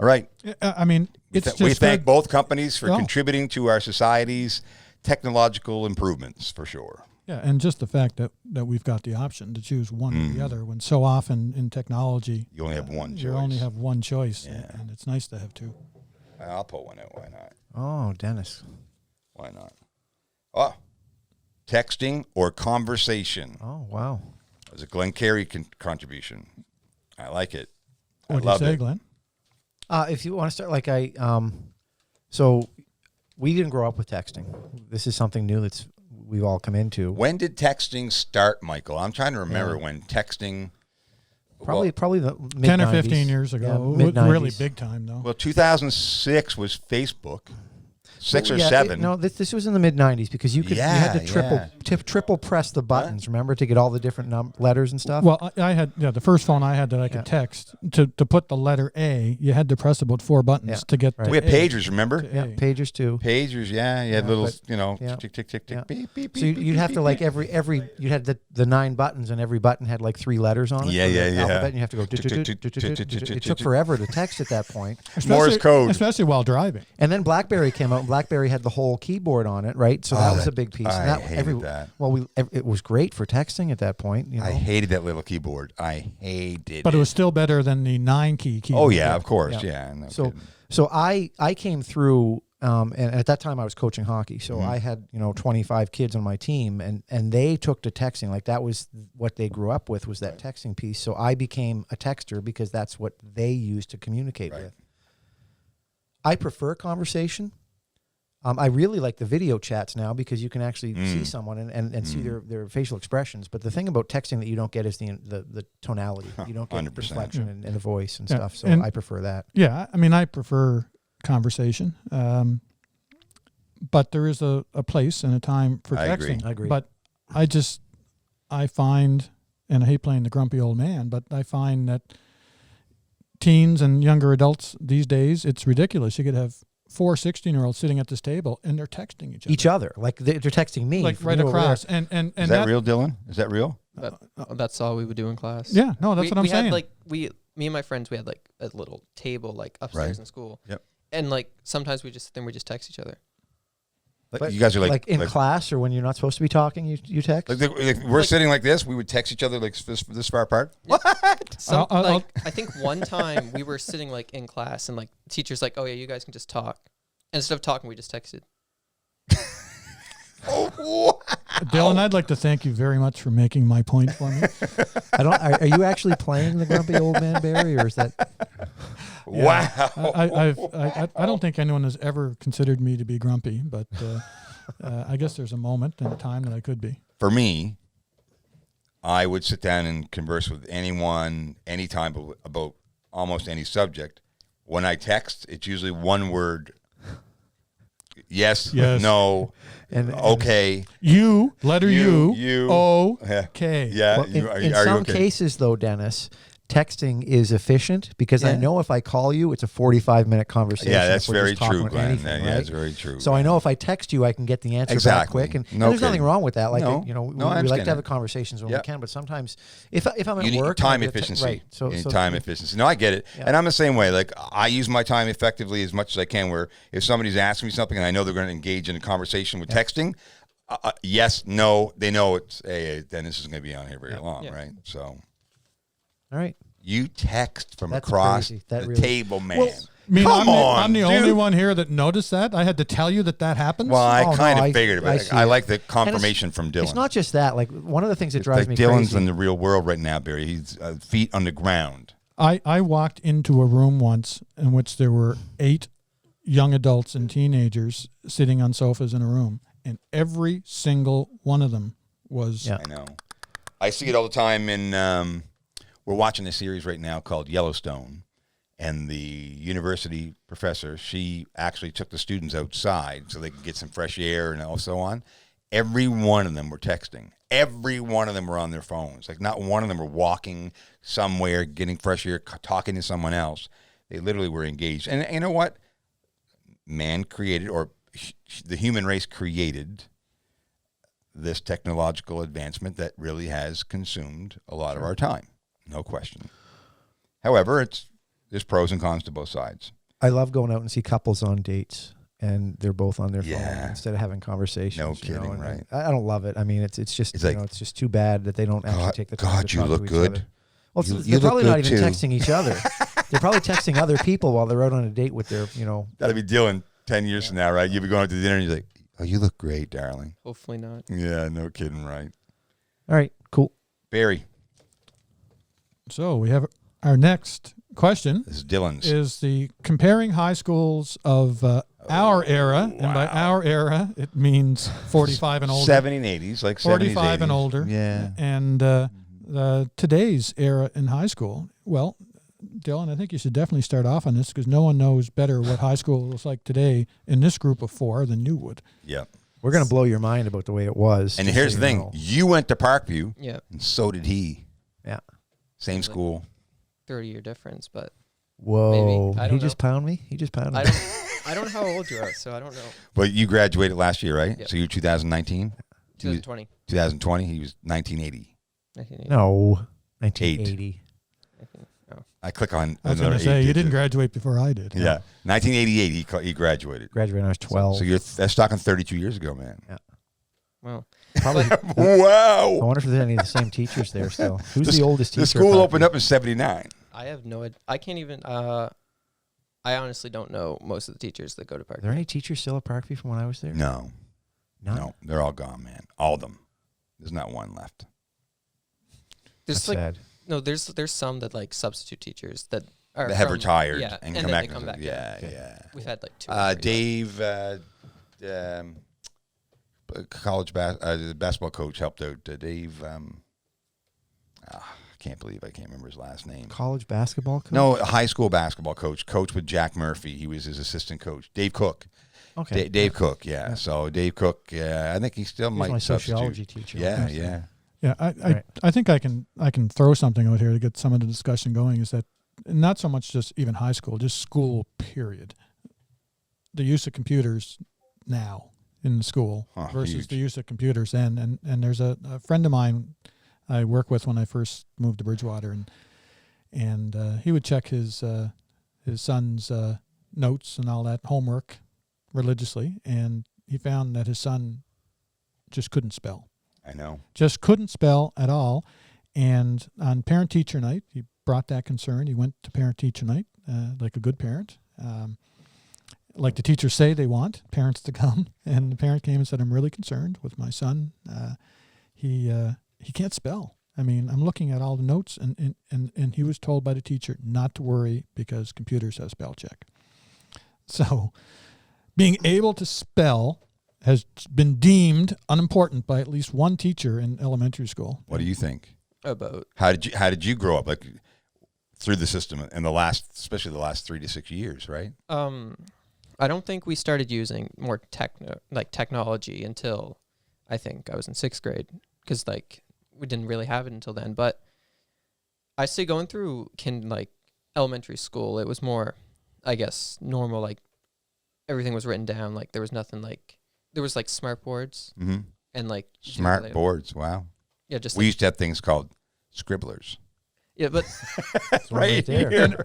all right. I mean, We thank both companies for Oh. contributing to our society's technological improvements, for sure. Yeah, and just the fact that we've got the option to choose one or the other, when so often in technology You only have one you choice. only have one choice, Yeah. and it's nice to have two. I'll put one out. Why not? Oh, Dennis. Why not? Oh, texting or conversation. Oh, wow. It was a Glenn Carey contribution. I like it. I What do you love say, it. Glenn? If you want to start, so we didn't grow up with texting. This is something new we've all come into. When did texting start, Michael? I'm trying to remember when texting. Probably the mid-90s. 10 or 15 years ago. Yeah, mid-90s. Really big time, though. Well, 2006 was Facebook. 6 or Yeah, 7. No, this was in the mid-90s because you had to triple press the buttons, remember, to get all the different letters and stuff? Well, I had the first phone I had that I could text, to put the letter A, you had to press about 4 buttons to get Right. We had to A. pagers, remember? yeah, pagers too. Pagers, yeah. You had little, yeah. tick, tick, tick, tick, Yeah. beep, beep, So beep, you'd beep, have to beep, like beep. every you had the 9 buttons, and every button had like 3 letters on it. Yeah, for the yeah, yeah. alphabet, and you have to go. It took forever to text at that point. Morse code. Especially while driving. And then BlackBerry came out, and BlackBerry had the whole keyboard on it, right? So that was a big piece. I And hated that. Well, it was great for texting at that point. You know? I hated that little keyboard. I hated But it was still better than the 9-key keyboard. Oh, yeah, of course. Yeah. Yeah. No So kidding. so I came through, and at that time I was coaching hockey. So Mm-hmm. I had 25 kids on my team, and they took to texting. Like that was what they grew up with, was that texting piece. So I became a texter because that's what they used to communicate Right. with. I prefer conversation. I really like the video chats now because you can actually see someone and see their facial expressions. But the thing about texting that you don't get is the tonality. You don't get 100%. inflection and the voice and Yeah, stuff. So and- I prefer that. Yeah, I mean, I prefer conversation. But there is a place and a time for I agree. texting. I agree. But I find, and I hate playing the grumpy old man, but I find that teens and younger adults these days, it's ridiculous. You could have 4 16-year-olds sitting at this table and they're texting each other. Like they're texting me, like from right over there. across. And Is that real, Dylan? Is that real? That's all we would do in class. Yeah, no, that's we, what I'm we saying. Had, like me and my friends, we had like a little table like upstairs Right. in school. Yep. And like sometimes we just sit there and we just text each other. Like, you guys are like in class or when you're not supposed to be talking, you text. like we're sitting like this. We would text each other like this far apart. Yeah. What? I'll- I think one time we were sitting like in class and like the teacher's like, oh yeah, you guys can just talk. And instead of talking, we just texted. Oh, Dylan, I'd like to thank you very much for making my point for me. I don't. Are you actually playing the grumpy old man, Barry, or is that? wow. I don't think anyone has ever considered me to be grumpy, but I guess there's a moment and a time that I could be. For me, I would sit down and converse with anyone, anytime about almost any subject. When I text, it's usually one word. Yes. No. And okay. You, letter U. Okay. Yeah. Well, in some cases, though, Dennis, texting is efficient because I know if I call you, it's a 45-minute conversation. Yeah, that's if we're very just talking true, about Glenn. anything, Yeah, right? that's very true. So I know if I text you, I can get the answer back quick, and No there's nothing kidding. wrong with that. Like No. we I like to have understand the conversations when Yep. we can, but sometimes if I'm at you need work, time I get efficiency. right? So Time efficiency. No, I get it, Yeah. and I'm the same way. Like I use my time effectively as much as I can. Where if somebody's asking me something and I know they're going to engage in a conversation with texting, yes, no, they know it's. Hey, Dennis isn't going to be on here very long, right? So, all right. you text from That's across crazy. That the really- table, man. Well, Come on, I'm the dude. only one here that noticed that. I had to tell you that happens. Well, I Oh, no, kind of I- figured I it. see I it. like the confirmation from Dylan. It's not just that. Like one of the things that It's drives like me Dylan's crazy. in the real world right now, Barry. He's feet on the ground. I walked into a room once in which there were 8 young adults and teenagers sitting on sofas in a room, and every single one of them was Yeah. I know. I see it all the time in we're watching a series right now called Yellowstone, and the university professor, she actually took the students outside so they could get some fresh air and so on. Every one of them were texting. Every one of them were on their phones. Like not one of them were walking somewhere, getting fresh air, talking to someone else. They literally were engaged. And you know what? Man created, or the human race created, this technological advancement that really has consumed a lot of our time. No question. However, there's pros and cons to both sides. I love going out and see couples on dates, and they're both on their Yeah. phone instead of having conversations. No you know, kidding, and right. I don't love it. I mean, it's just It's like, it's just too bad that they don't actually take the time God, to you talk look to each good. other. Well, You they're look probably not good, even too. texting each other. They're probably texting other people while they're out on a date with their, That'll be Dylan 10 years from now, right? You'll be going out to dinner and you're like, oh, you look great, darling. Hopefully not. Yeah, no kidding, right? All right, cool. Barry, So we have our next question this is Dylan's. is the comparing high schools of our era, and by our era it means 45 and older. 70s and 80s, like 45 70s, and 80s. older. Yeah. And today's era in high school. Well, Dylan, I think you should definitely start off on this because no one knows better what high school looks like today in this group of 4 than you would. Yeah. We're gonna blow your mind about the way it was. And just here's so the you thing. know. You went to Parkview, Yeah. and so did he. Yeah. Same school. 30-year difference, but Whoa. I He don't just pound me. He just pounded I me. don't I don't know how old you are, so I don't know. But you graduated last year, right? Yep. So you're 2019? 2020. 2020, he was 1980. 1980. No. 1980. Oh. I click on I was another going to say, 8 you didn't digits. graduate before I did. Yeah. 1988, he graduated. Graduated when I was 12. So that's talking 32 years ago, man. Well, Probably. I Wow. wonder if there's any of the same teachers there still. Who's the oldest teacher? The school at opened Parkview? up in 79. I have no idea. I can't even. I honestly don't know most of the teachers that go to Are Park. there any teachers still at Parkview from when I was there? No. None? No. They're all gone, man. All of them. There's not one left. There's That's like sad. no. There's some that like substitute teachers that are They have from- retired yeah, and then come back. They come back. Yeah, in. yeah. We've had like 2. or 3, Dave, college basketball coach helped out. Dave, I can't believe I can't remember his last name. College basketball coach? No, high school basketball coach. Coach with Jack Murphy. He was his assistant coach. Dave Cook. Okay. Dave Cook, yeah. So Dave Cook, I think he still He was might my substitute. sociology teacher. Yeah, yeah. Yeah, Right. I think I can throw something out here to get some of the discussion going. Is that not so much just even high school, just school period. The use of computers now in the school versus huge. the use of computers then. And there's a friend of mine I work with when I first moved to Bridgewater, and and he would check his son's notes and all that homework religiously, and he found that his son just couldn't spell. I know. Just couldn't spell at all. And on parent-teacher night, he brought that concern. He went to parent-teacher night like a good parent. Like the teachers say they want parents to come. And the parent came and said, I'm really concerned with my son. He can't spell. I mean, I'm looking at all the notes, and he was told by the teacher not to worry because computers have spell check. So being able to spell has been deemed unimportant by at least one teacher in elementary school. What do you think? About How did you grow up, like through the system in especially the last 3 to 6 years, right? I don't think we started using more technology until I think I was in 6th grade, because like we didn't really have it until then. But I say going through elementary school, it was more, I guess, normal. Like everything was written down. Like there was nothing there was like smart boards and like Smart boards. Wow. Yeah, just We used to have things called scribblers. yeah, but Right there.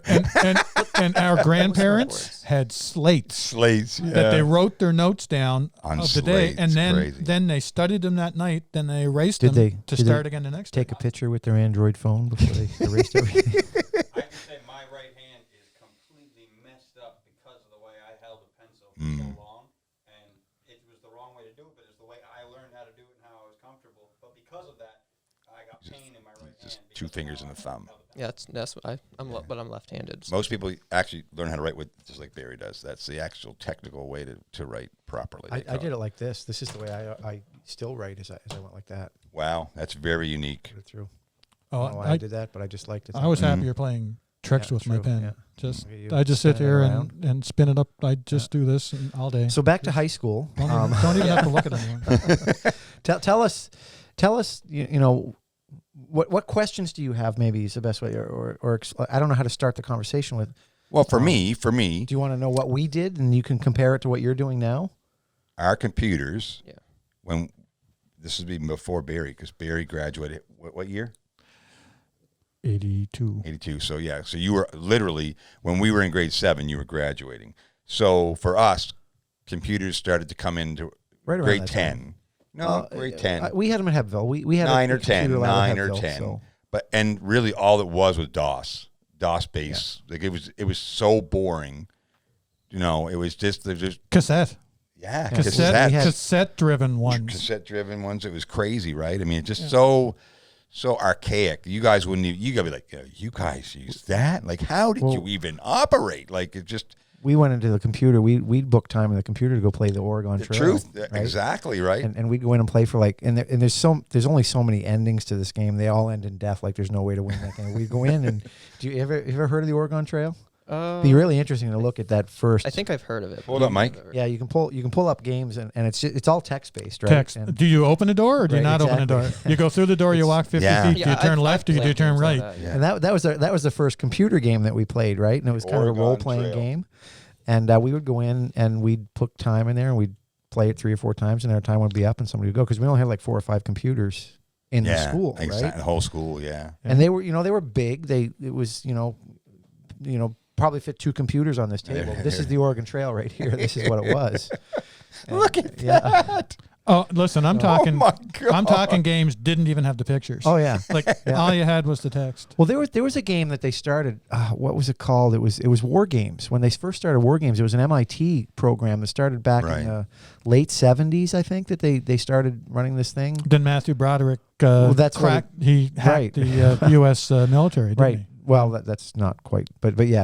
And our grandparents had slates Slates. that they wrote their notes down On of the day, and slates, crazy. then they studied them that night. Then they erased Did them they to start again the next day. Take a picture with their Android phone before they erased everything. I can say my right hand is completely messed up because of the way I held a pencil for so long. And it was the wrong way to do it, but it's the way I learned how to do it and how I was comfortable. But because of that, I got pain in my right Just hand. two because of fingers how and a I thumb. held the pencil. yeah, that's what but I'm left-handed. Most people actually learn how to write just like Barry does. That's the actual technical way to write properly. I did it like this. This is the way I still write as I went like that. Wow, that's very unique. Put it through. Oh, I don't know why I did that, but I just liked it. I was that way. happier playing tricks Yeah, with my true, pen. yeah. Just Okay, you I just sit spin it here around. and spin it up. I just do this all day. So back to high school. Don't even have to look at it anymore. Tell us. You know, what questions do you have? Maybe is the best way, or I don't know how to start the conversation with. Well, for me, Do you want to know what we did, and you can compare it to what you're doing now? our computers. Yeah. When this was even before Barry, because Barry graduated what year? 82. 82. So yeah, so you were literally, when we were in grade 7, you were graduating. So for us, computers started to come into Right around grade that 10. time. No, grade 10. We had them at Hebville. We had 9 a or 10, computer lab at 9 or Hebville, 10. so- And really all it was DOS base. Like it was so boring. You know, it was just Cassette. yeah, Cassette. We had- Cassette-driven ones. cassette driven ones. It was crazy, right? I mean, it's just so archaic. You guys wouldn't even, you gotta be like, you guys use that? Like, how did you even operate? Like, it just We went into the computer. We'd book time in the computer to go play the Oregon the Trail. truth, right? exactly right. And we'd go in and play for there's only so many endings to this game. They all end in death. Like there's no way to win that game. We'd go in and do you ever heard of the Oregon Trail? Be really interesting to look at that first. I think I've heard of it. Hold up, Mike. Yeah, you can pull up games and it's all text based, right? Text. And Do you open a door or do you Right, not open a door? exactly. You go through the door, you walk 50 Yeah. feet, do you turn left or do you turn right? Yeah. and that was the first computer game that we played, right? And it was kind of a Oregon role playing Trail. game. And we would go in and we'd put time in there and we'd play it 3 or 4 times, and our time would be up and somebody would go because we only had like 4 or 5 computers in the school, exactly. right? The whole school, yeah. And they were big. It was probably fit 2 computers on this table. This is the Oregon Trail right here. This is what it was. And, Look at yeah. that. Oh, listen, I'm talking. Oh my God. I'm talking games didn't even have the pictures. Oh yeah. Like all you had was the text. Well, there was a game that they started. What was it called? It was War Games. When they first started War Games, it was an MIT program that started back in the late 70s, I think, that they started running this thing. Then Matthew Broderick that's what cracked. He hacked the U.S. military, didn't Right. he? Well, that's not quite. But yeah,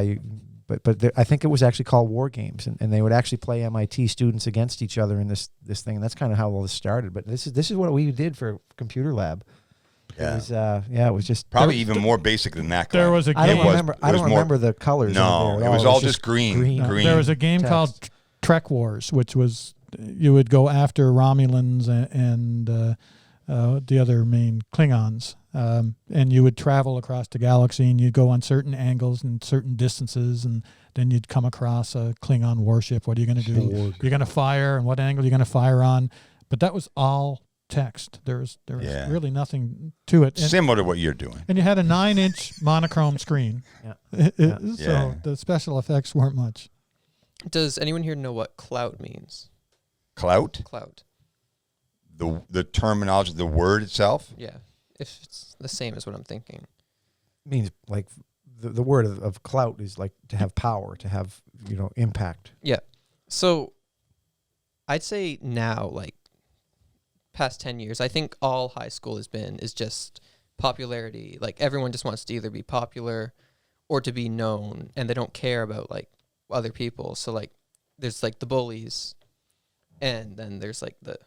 I think it was actually called War Games, and they would actually play MIT students against each other in this thing. And that's kind of how all this started. But this is what we did for computer lab. Yeah. It was just Probably even more basic than that. There Glenn. was a I game. don't remember the colors. No, on there at it was all. all just green. Green. There was a game text. called Trek Wars, which was you would go after Romulans and the other main Klingons, and you would travel across the galaxy, and you'd go on certain angles and certain distances, and then you'd come across a Klingon warship. What are you going to do? You're going to fire, and what angle you're going to fire on? But that was all text. There was Yeah. really nothing to it. And, Similar to what you're doing. and you had a 9-inch monochrome screen. Yeah. So Yeah. the special effects weren't much. Does anyone here know what clout means? Clout, Clout. the terminology, the word itself. Yeah. If it's the same as what I'm thinking. Means like the word of clout is like to have power, to have, impact. Yeah. So I'd say now, like past 10 years, I think all high school is just popularity. Like everyone just wants to either be popular or to be known, and they don't care about like other people. So like there's like the bullies, and then there's like the,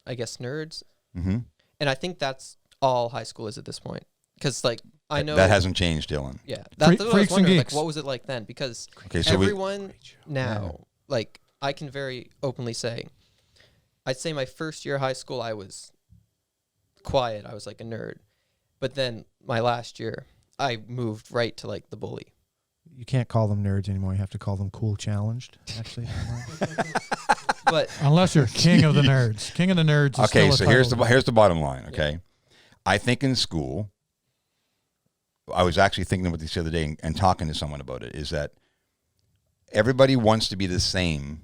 I guess, nerds. Mm-hmm. And I think that's all high school is at this point. Because like I know That hasn't changed, Dylan. Yeah, that's what I was Freaks and wondering. Like, geeks. what was it like then? Because Okay, so everyone now, like, I can very openly say, I'd say my first year of high school, I was quiet. I was like a nerd. But then my last year, I moved right to like the bully. You can't call them nerds anymore. You have to call them cool challenged, actually. But Unless you're king of the nerds. King of the nerds is Okay, still so a here's title. the bottom line. Okay, I think in school, I was actually thinking about this the other day and talking to someone about it. Is that everybody wants to be the same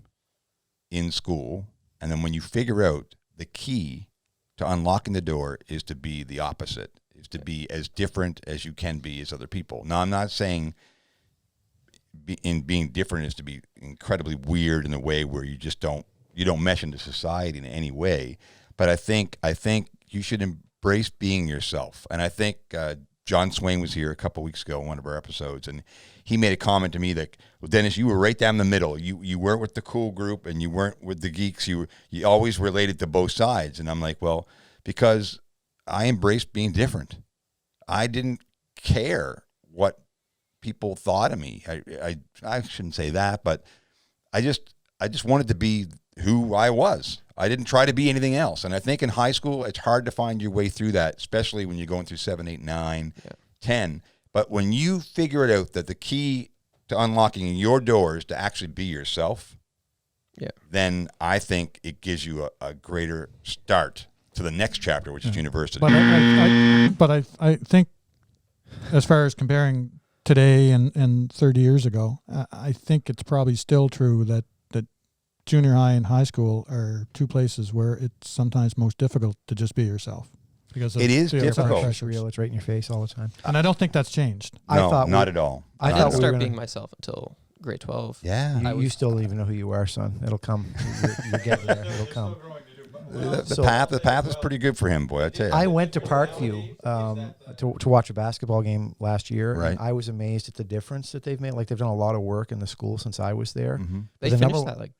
in school, and then when you figure out the key to unlocking the door is to be the opposite, is to be as different as you can be as other people. Now, I'm not saying being different is to be incredibly weird in a way where you don't mesh into society in any way. But I think you should embrace being yourself. And I think John Swain was here a couple weeks ago in one of our episodes, and he made a comment to me that, well, Dennis, you were right down the middle. You weren't with the cool group and you weren't with the geeks. You always related to both sides. And I'm like, well, because I embraced being different. I didn't care what people thought of me. I shouldn't say that, but I just wanted to be who I was. I didn't try to be anything else. And I think in high school, it's hard to find your way through that, especially when you're going through 7, 8, 9, 10. But when you figure it out that the key to unlocking your door is to actually be yourself, then I think it gives you a greater start to the next chapter, which is university. But I think as far as comparing today and 30 years ago, I think it's probably still true that junior high and high school are two places where it's sometimes most difficult to just be yourself. Because it is the difficult. It's real. It's right in your face all the time. And I don't think that's changed. No, not at all. I Not didn't at all. start being myself until grade 12. Yeah. You still don't even know who you are, son. It'll come. You get there. It'll come. The path is pretty good for him, boy. I tell you. I went to Parkview to watch a basketball game last year. Right. And I was amazed at the difference that they've made. Like, they've done a lot of work in the school since I was there. Mm-hmm. They The finished number- that like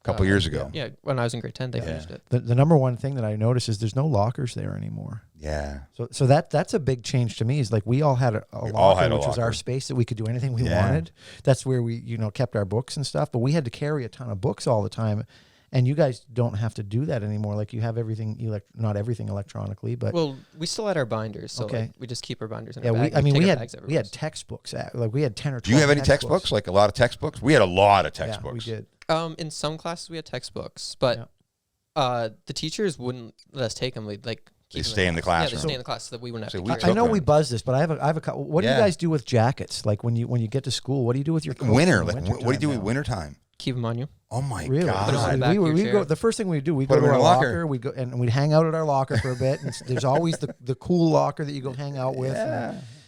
A couple years ago. Yeah, when I was in grade 10, they finished it. The number one thing that I noticed is there's no lockers there anymore. Yeah. So that's a big change to me. Is like we all had a all locker, had a which was our locker. space that we could do anything we Yeah. wanted. That's where we kept our books and stuff. But we had to carry a ton of books all the time, and you guys don't have to do that anymore. Like, you have everything not everything electronically, but Well, we still had our binders, so Okay. like, we just keep our binders in yeah, our bag. I mean, take we our had bags we had everywhere. textbooks. Like, we had 10 or 12. Do you have any textbooks? Like a lot of textbooks? We had a lot of Yeah, textbooks. we did. In some classes we had textbooks, but the teachers wouldn't let us take them. We'd like They keep them stay in the Yeah, classroom. they stay in the class so that we wouldn't have So to we carry took I know them. we buzzed this, but I have a couple. What do you Yeah. guys do with jackets? Like when you get to school, what do you do with your coats Winter. in the Like, what do you do wintertime with now? wintertime? keep them on you. Oh, my Really? God. Put 'em on the back of your we chair. go. The first thing we do, we Put go 'em to in our a locker. locker. We go and we'd hang out at our locker for a bit. And there's always the cool locker that you go hang out with.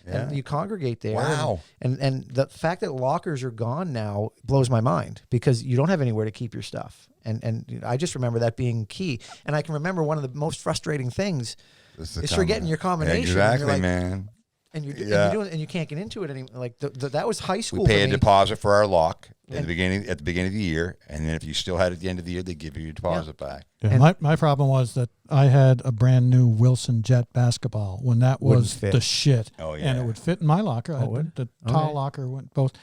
And you congregate there. Wow. And the fact that lockers are gone now blows my mind, because you don't have anywhere to keep your stuff. And I just remember that being key. And I can remember one of the most frustrating things is forgetting your combination. And you're Exactly, like- man. And you're Yeah. doing, and you can't get into it anymore. Like that was high school. We pay for a me. deposit for our lock at the beginning of the year, and then if you still had it at the end of the year, they give you your deposit back. Yeah, And- my problem was that I had a brand new Wilson Jet basketball when that Wouldn't was fit. the shit. Oh, And yeah. it would fit in my locker. I Oh, had it would? the tall Okay. locker went both.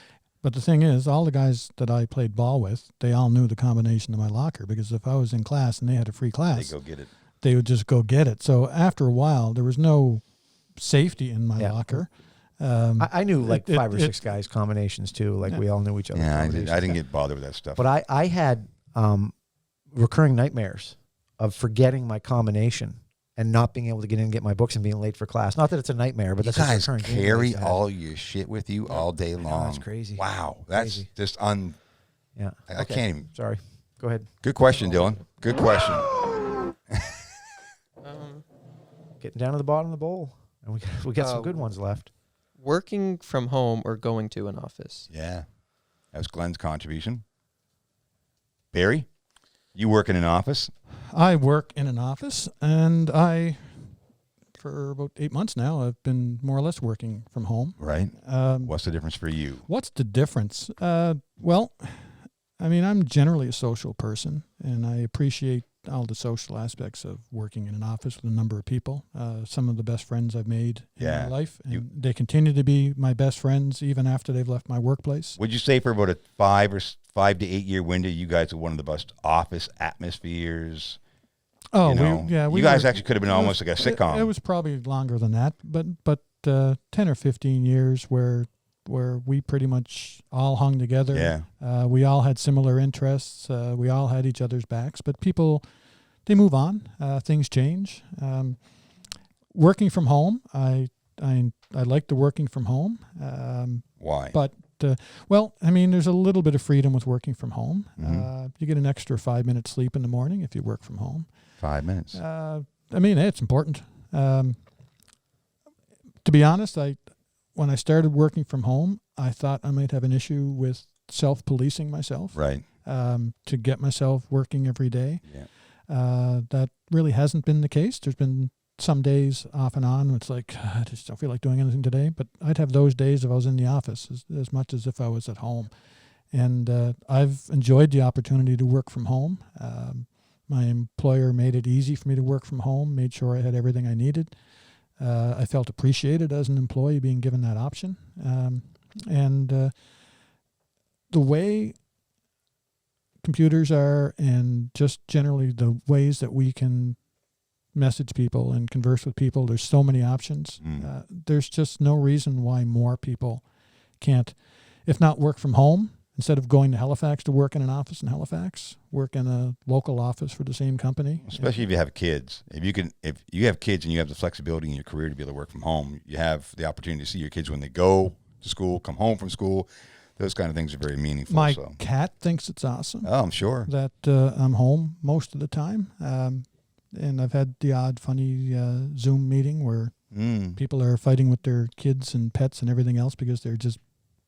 But the thing is, all the guys that I played ball with, they all knew the combination of my locker, because if I was in class and they had a free They class, go get it. they would just go get it. So after a while, there was no safety in my Yeah. locker. I knew like it- 5 or it- 6 guys combinations too. Like we all knew each other. Yeah, I didn't get bothered with that stuff. But I had recurring nightmares of forgetting my combination and not being able to get in and get my books and being late for class. Not that it's a nightmare, but You that's just guys recurring dream carry ways I have. all your shit with you all day long. That's crazy. Wow, that's Crazy. just Yeah. I can't even. Sorry. Go ahead. Good question, Dylan. Good question. Getting down to the bottom of the bowl. And we got some good ones left. Working from home or going to an office? Yeah, that was Glenn's contribution. Barry, you work in an office. I work in an office, and for about 8 months now, I've been more or less working from home. Right. What's the difference for you? What's the difference? Well, I mean, I'm generally a social person, and I appreciate all the social aspects of working in an office with a number of people. Some of the best friends I've made in my life, and they continue to be my best friends even after they've left my workplace. Would you say for about a 5 to 8 year window, you guys are one of the best office atmospheres? Oh, you know? You guys actually could have been almost like a sitcom. It was probably longer than that, but 10 or 15 years where we pretty much all hung together. Yeah. We all had similar interests. We all had each other's backs, but people, they move on. Things change. Working from home, I like the working from home. Why? But well, I mean, there's a little bit of freedom with working from home. Mm-hmm. You get an extra 5 minutes sleep in the morning if you work from home. 5 minutes. I mean, it's important. To be honest, when I started working from home, I thought I might have an issue with self-policing myself. Right. To get myself working every day. Yeah. That really hasn't been the case. There's been some days off and on, it's like, I just don't feel like doing anything today. But I'd have those days if I was in the office as much as if I was at home. And I've enjoyed the opportunity to work from home. My employer made it easy for me to work from home, made sure I had everything I needed. I felt appreciated as an employee being given that option. And the way computers are, and just generally the ways that we can message people and converse with people, there's so many options. There's just no reason why more people can't, if not work from home, instead of going to Halifax to work in an office in Halifax, work in a local office for the same company. Especially if you have kids. If you have kids and you have the flexibility in your career to be able to work from home, you have the opportunity to see your kids when they go to school, come home from school. Those kind of things are very meaningful. My cat thinks it's awesome. Oh, I'm sure. That I'm home most of the time. And I've had the odd funny Zoom meeting where people are fighting with their kids and pets and everything else because they're just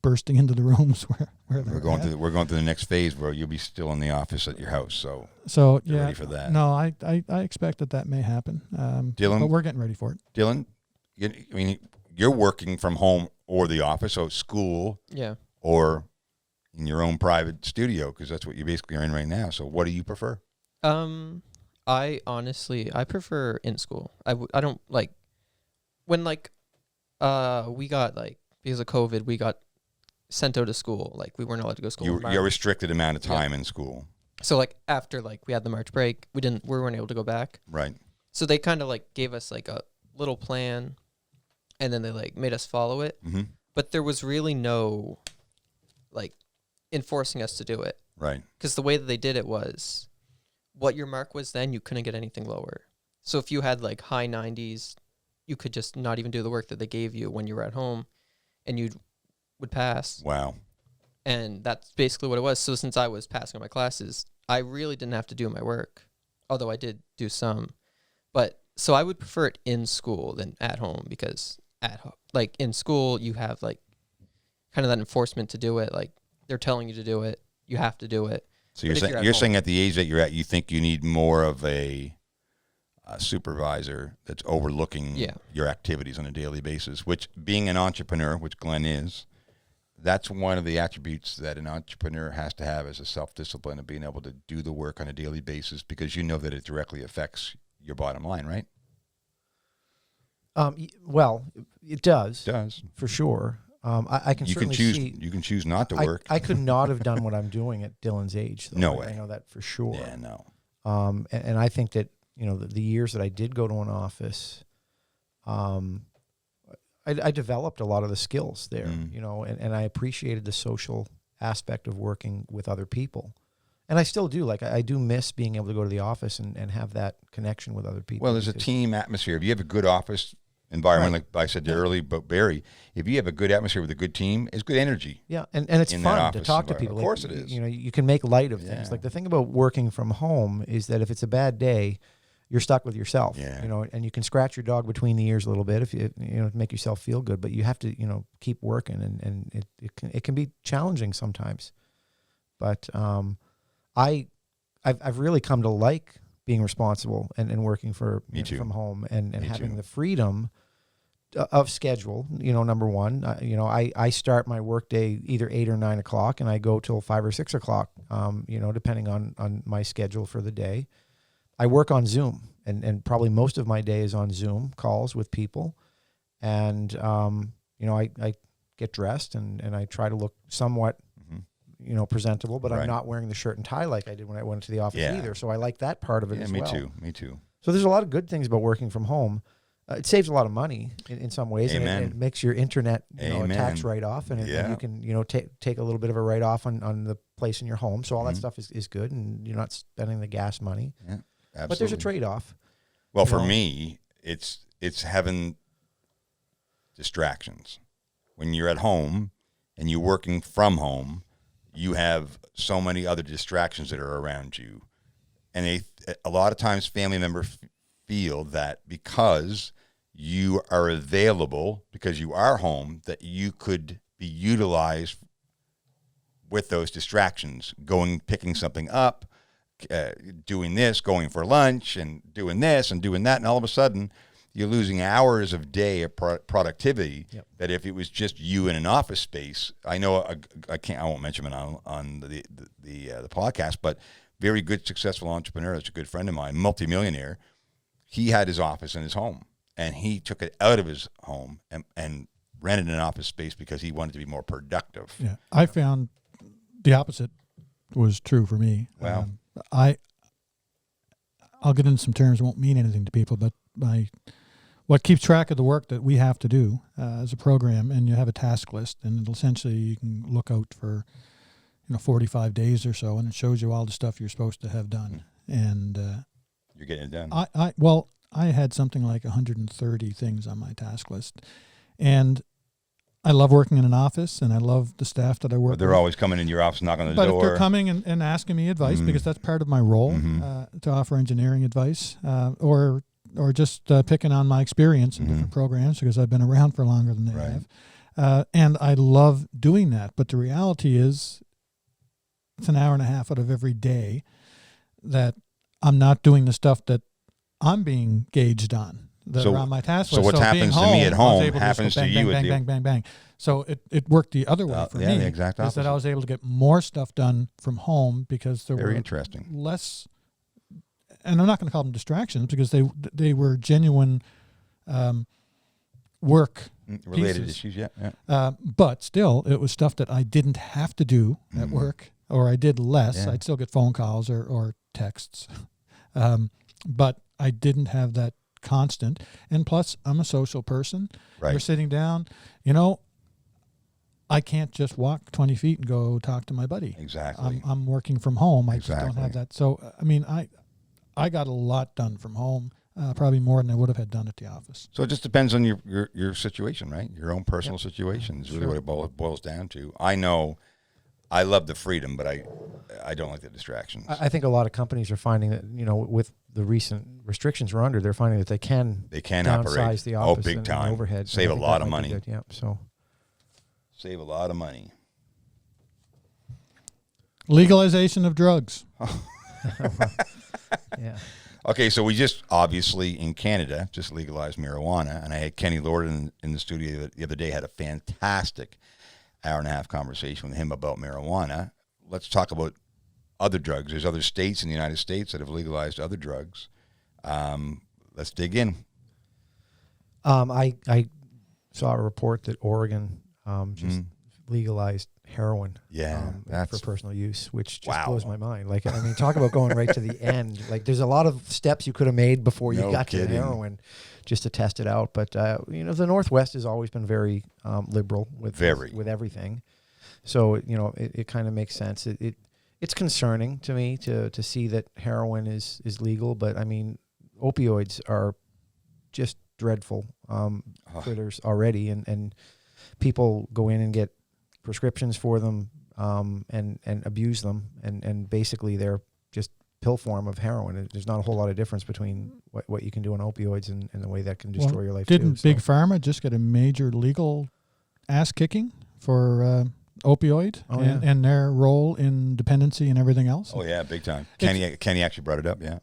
bursting into the rooms where we're going to the next phase where you'll be still in the office at your house. So get yeah, ready for that. No, I expect that may happen. Dylan, but we're getting ready for it. Dylan, you're working from home or the office, so school, or in your own private studio, because that's what you basically are in right now. So what do you prefer? I prefer in school. I don't like when we got because of COVID, we got sent out of school. We weren't allowed to go to school. You're restricted amount of time in school. So after we had the March break, we weren't able to go back. Right. So they kind of gave us a little plan, and then they made us follow it. Mm-hmm. But there was really no enforcing us to do it. Right. Because the way that they did it was, what your mark was then, you couldn't get anything lower. So if you had high 90s, you could just not even do the work that they gave you when you were at home, and you would pass. Wow. And that's basically what it was. So since I was passing my classes, I really didn't have to do my work, although I did do some. But so I would prefer it in school than at home, because in school you have kind of that enforcement to do it. They're telling you to do it, you have to do it. So you're saying at the age that you're at, you think you need more of a supervisor that's overlooking your activities on a daily basis, which, being an entrepreneur, which Glenn is, that's one of the attributes that an entrepreneur has to have, as a self-discipline of being able to do the work on a daily basis, because you know that it directly affects your bottom line, right? Well, it does. It does. For sure. I can certainly see. You can choose not to work. I could not have done what I'm doing at Dylan's age, though. No way. I know that for sure. Yeah, no. And I think that, the years that I did go to an office, I developed a lot of the skills there, and I appreciated the social aspect of working with other people And I still do. Like, I do miss being able to go to the office and have that connection with other people. Well, there's a team atmosphere. If you have a good office environment, like I said earlier, but Barry, if you have a good atmosphere with a good team, it's good energy. Yeah, and it's in that fun to office talk to environment. people. Of course Like, it is. You know, you can make light of things. Yeah. Like, the thing about working from home is that if it's a bad day, you're stuck with yourself. Yeah. You know, and you can scratch your dog between the ears a little bit if you know, to make yourself feel good. But you have to, you know, keep working, and it can be challenging sometimes. But I've really come to like being responsible and working from home and having the freedom of schedule. You know, number one, you know, I start my workday either 8 or 9 o'clock, and I go till 5 or 6 o'clock. You know, depending on my schedule for the day. I work on Zoom, and probably most of my day is on Zoom calls with people. And, you know, I get dressed and I try to look somewhat, you know, presentable, but I'm not wearing the shirt and tie like I did when I went to the office either. So I like that part of it as well. Me too. So there's a lot of good things about working from home. It saves a lot of money in some ways. Amen. And it makes your internet, you know, a tax write-off, and you can, you know, take a little bit of a write-off on the place in your home. So all that stuff is good, and you're not spending the gas money. Yeah, absolutely. But there's a trade-off. Well, for me, it's having distractions. When you're at home and you're working from home, you have so many other distractions that are around you. And a lot of times family members feel that because you are available, because you are home, that you could be utilized with those distractions, picking something up, doing this, going for lunch, and doing this and doing that. And all of a sudden, you're losing hours of day of productivity. Yep. That if it was just you in an office space, I know I won't mention it on the podcast, but very good, successful entrepreneur. That's a good friend of mine, multimillionaire. He had his office in his home, and he took it out of his home and rented an office space because he wanted to be more productive. Yeah, I found the opposite was true for me. Wow. I'll get into some terms that won't mean anything to people, but what keeps track of the work that we have to do as a program, and you have a task list, and essentially you can look out for 45 days or so, and it shows you all the stuff you're supposed to have done. And you're getting it done. I had something like 130 things on my task list, and I love working in an office, and I love the staff that I work with. But they're always coming in your office, knocking on the But door. if they're coming and asking me advice, because that's part of my role, to offer engineering advice, or just picking on my experience in different programs, because I've been around for longer than they have. And I love doing that. But the reality is, it's an hour and a half out of every day that I'm not doing the stuff that I'm being gauged on. That are on my task list. So what happens to me at home happens to you at the bang, bang, bang. So it worked the other way for me. the exact is opposite. that I was able to get more stuff done from home because there Very were interesting. less, and I'm not going to call them distractions because they were genuine work related pieces. issues. Yeah. But still, it was stuff that I didn't have to do at work, or I did less. Yeah. I'd still get phone calls or texts, but I didn't have that constant. And plus, I'm a social person. Right. We're sitting down, I can't just walk 20 feet and go talk to my buddy. Exactly. I'm working from home. I just Exactly. don't have that. So, I got a lot done from home, probably more than I would have had done at the office. So it just depends on your situation, right? Your own personal situation is really what it boils down to. I know I love the freedom, but I don't like the distractions. I think a lot of companies are finding that, with the recent restrictions we're under, they're finding that they can downsize operate. the office big and time. overhead. Save And I a think lot that of might be money. good. Yeah. So Save a lot of money. Legalization of drugs. yeah. Okay, so we just obviously in Canada just legalized marijuana, and I had Kenny Lord in the studio the other day. Had a fantastic hour-and-a-half conversation with him about marijuana. Let's talk about other drugs. There's other states in the United States that have legalized other drugs. Let's dig in. I saw a report that Oregon just legalized heroin for personal use, which just blows my mind. Like, talk about going right to the end. Like, there's a lot of steps you could have made before you got to heroin just to test it out. But, the Northwest has always been very liberal with everything. So, it kind of makes sense. It it's concerning to me to see that heroin is legal, but I mean, opioids are just dreadful critters already, and people go in and get prescriptions for them and abuse them, and basically they're just pill form of heroin. There's not a whole lot of difference between what you can do on opioids and the way that can destroy your life. Didn't too, Big Pharma just get a major legal ass kicking for opioid and their role in dependency and everything else? Oh yeah, big time. Kenny actually brought it up. Yeah.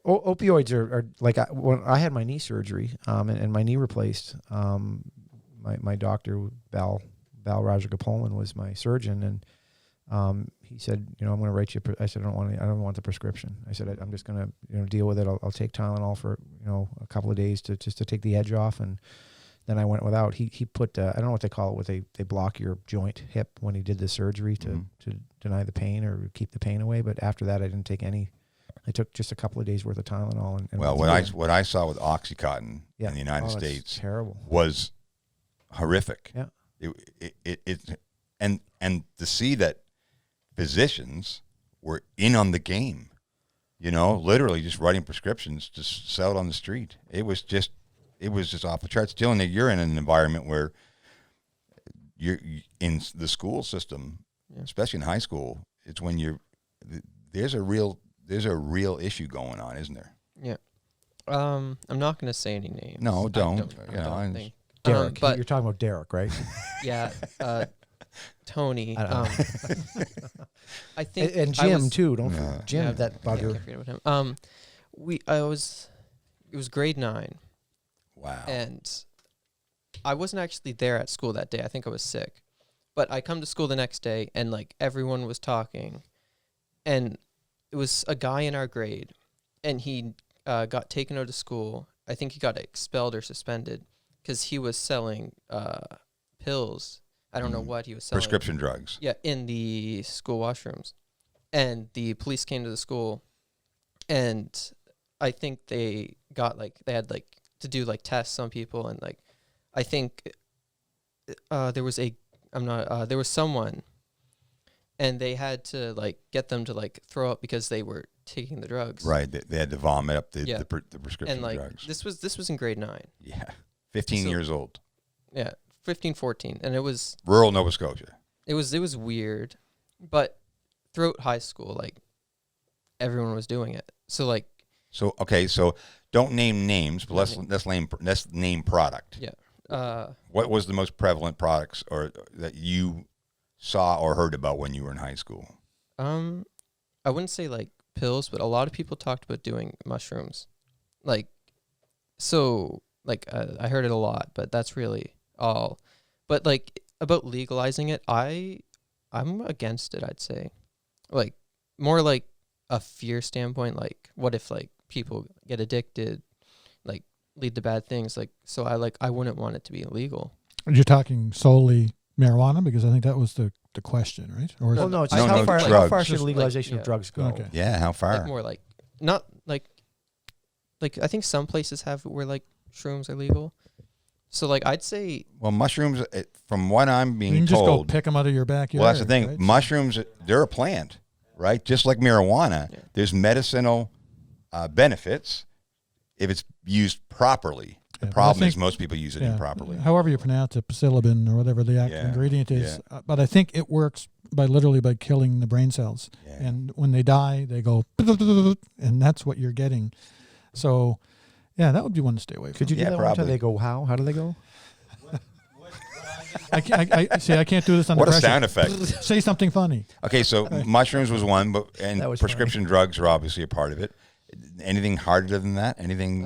Opioids are like when I had my knee surgery and my knee replaced. My doctor Bal Rajagopalan was my surgeon, and he said, I'm going to write you. I said, I don't want the prescription. I said, I'm just going to deal with it. I'll take Tylenol for a couple of days to take the edge off, and then I went without. He put I don't know what they call it, they block your joint hip when he did the surgery to deny the pain or keep the pain away. But after that, I didn't take any. I took just a couple of days worth of Tylenol. And well, what I saw with OxyContin in the United States terrible. Was horrific. Yeah. It and to see that physicians were in on the game, literally just writing prescriptions to sell it on the street. It was just off the charts. Still, you're in an environment where you're in the school system, especially in high school. It's when there's a real issue going on, isn't there? Yeah. I'm not going to say any names. No, don't. I don't think. Derek, but you're talking about Derek, right? Yeah. Tony. I think and Jim too. Don't forget Jim, that bugger. Yeah, I forget about him. It was grade 9. Wow. And I wasn't actually there at school that day. I think I was sick. But I come to school the next day, and like everyone was talking, and it was a guy in our grade, and he got taken out of school. I think he got expelled or suspended because he was selling pills. I don't know what he was selling. Prescription drugs. Yeah, in the school washrooms. And the police came to the school, and I think they had to do tests on people, and I think there was someone, and they had to get them to throw up because they were taking the drugs. Right, they had to vomit up the prescription and drugs. This was in grade 9. Yeah, 15 years old. Yeah, 15, 14, and it was rural Nova Scotia. It was weird, but throughout high school, everyone was doing it. So So don't name names, but let's name product. Yeah. What was the most prevalent products or that you saw or heard about when you were in high school? I wouldn't say pills, but a lot of people talked about doing mushrooms. I heard it a lot, but that's really all. But about legalizing it, I'm against it, I'd say. More a fear standpoint, what if people get addicted, lead to bad things, so I wouldn't want it to be illegal. You're talking solely marijuana, because I think that was the question, right? Or no, it's No, how no, far drugs. how far should legalization of drugs go? Okay. Yeah, how far? More not I think some places have it where shrooms are legal. So I'd say, well, mushrooms, from what I'm being you can just told, go pick them out of your backyard. well, that's the thing. Right? Mushrooms, they're a plant, right? Just like marijuana, there's medicinal benefits if it's used properly. The problem is most people use it improperly. However you pronounce it, psilocybin or whatever the active ingredient is. Yeah. But I think it works literally by killing the brain cells. Yeah. And when they die, they go, and that's what you're getting. So, yeah, that would be one to stay away from. Could you do that one probably. time? They go, how? How do they go? I can't do this under What a pressure. sound effect. Say something funny. Okay, so mushrooms was one, and That was prescription drugs are obviously a part of it. Anything harder than that? Anything?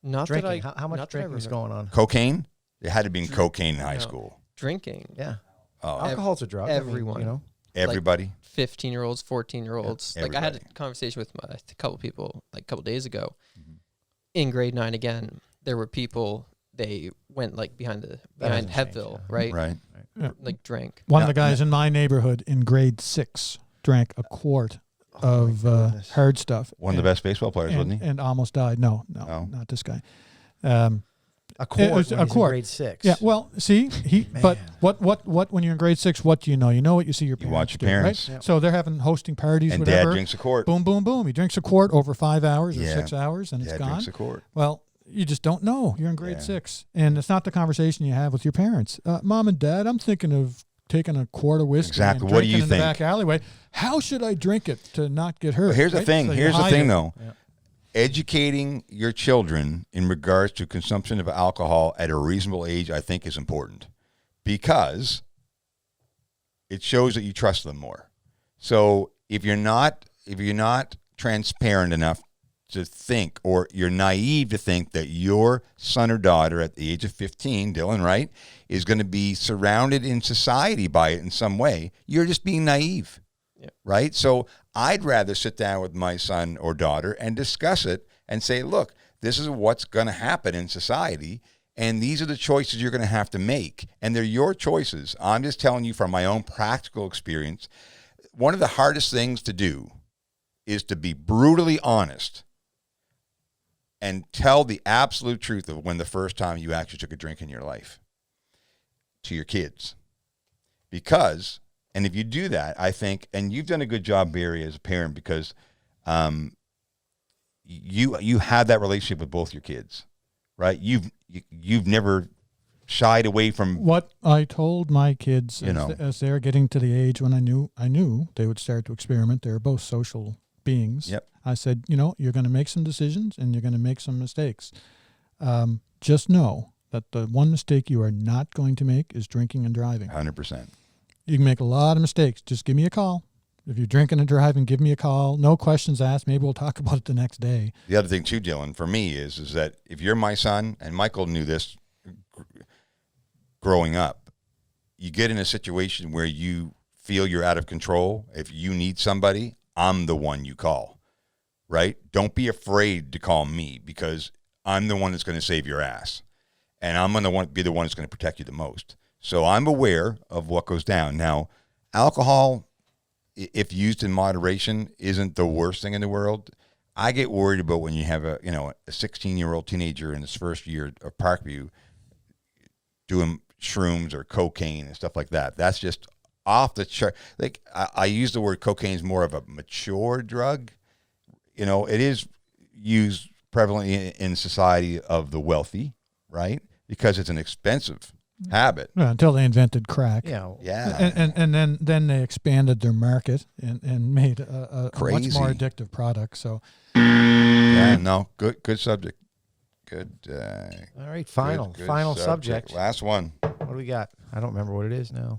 Not Drinking. that How much drinking is going on? Cocaine? It had to be in cocaine in high school. drinking. Yeah. Oh, Alcohol's a drug. Everyone. everybody. 15-years-olds, 14-year-olds. I had a everybody. conversation with a couple people a couple days ago. In grade 9 again, there were people, they went behind hasn't Hepville, changed, right? Right. Drank. One of the guys in my neighborhood in grade 6 drank a quart of hard stuff. One of the best baseball players, wasn't he? And almost died. No, No. not this guy. a quart was when a he's quart. in grade 6. Yeah, well, see, but Man. what when you're in grade 6, what do you know? You know what you see your You parents watch your do, parents. right? Yep. So they're hosting parties, And whatever. Dad drinks a quart. Boom, boom, boom. He drinks a quart over 5 hours or Yeah. 6 hours, and Dad it's gone. drinks a quart. Well, you just don't know. You're in grade Yeah. 6, and it's not the conversation you have with your parents. Mom and Dad, I'm thinking of taking a quart of whiskey Exactly. and What do drinking you in think? the back alleyway. How should I drink it to not get hurt? But here's the right? thing. So you Here's the hide thing, it. though. Yeah. Educating your children in regards to consumption of alcohol at a reasonable age, I think, is important because it shows that you trust them more. So if you're not transparent enough to think, or you're naive to think that your son or daughter at the age of 15, Dylan, right, is going to be surrounded in society by it in some way, you're just being naive. Yeah. Right? So I'd rather sit down with my son or daughter and discuss it and say, look, this is what's going to happen in society, and these are the choices you're going to have to make. And they're your choices. I'm just telling you from my own practical experience, one of the hardest things to do is to be brutally honest and tell the absolute truth of when the first time you actually took a drink in your life to your kids. Because, and if you do that, I think, and you've done a good job, Barry, as a parent, because you have that relationship with both your kids, right? You've never shied away from. What I told my kids You as they're getting to the age when I knew they would start to experiment. They're both social beings. Yep. I said, you're going to make some decisions and you're going to make some mistakes. Just know that the one mistake you are not going to make is drinking and driving. 100%. You can make a lot of mistakes. Just give me a call. If you're drinking and driving, give me a call. No questions asked. Maybe we'll talk about it the next day. The other thing too, Dylan, for me is that if you're my son, and Michael knew this growing up, you get in a situation where you feel you're out of control. If you need somebody, I'm the one you call, right? Don't be afraid to call me, because I'm the one that's going to save your ass, and I'm going to be the one that's going to protect you the most. So I'm aware of what goes down. Now, alcohol, if used in moderation, isn't the worst thing in the world. I get worried about when you have a 16-year-old teenager in his first year of Parkview doing shrooms or cocaine and stuff like that. That's just off the chart. Like I use the word cocaine is more of a mature drug. It is used prevalently in society of the wealthy, right? Because it's an expensive habit. Well, until they invented crack. Yeah. Yeah. And then they expanded their market and made a much Crazy. more addictive product. So Yeah. No. Good subject. Good. All right. Final subject. Last one. What do we got? I don't remember what it is now.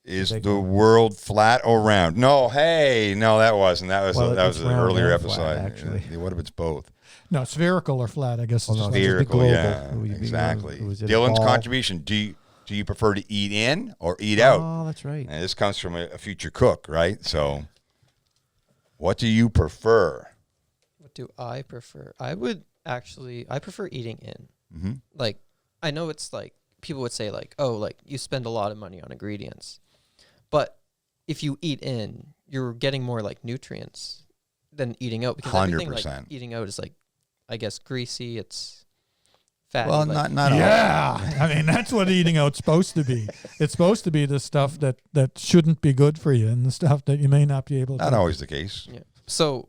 Is Big the one. world flat or round? No. Hey. No, that wasn't. That was Well, that it's was an round earlier and episode. flat, actually. What if it's both? no, spherical or flat, I guess. Well, is no, just- it's Spherical. global. Yeah. It would be- Exactly. it was in a Dylan's ball. contribution. Do you prefer to eat in or eat out? Oh, that's right. And this comes from a future cook, right? So, what do you prefer? What do I prefer? I prefer eating in. Mm-hmm. Like, I know it's like, people would say like, oh, like you spend a lot of money on ingredients. But if you eat in, you're getting more like nutrients than eating out, because everything like 100%. eating out is like, I guess, greasy, it's fatty. Well, like, not all. Yeah, I mean that's what eating out's supposed to be. It's supposed to be the stuff that shouldn't be good for you, and the stuff that you may not be able to. Not always the case. Yeah. So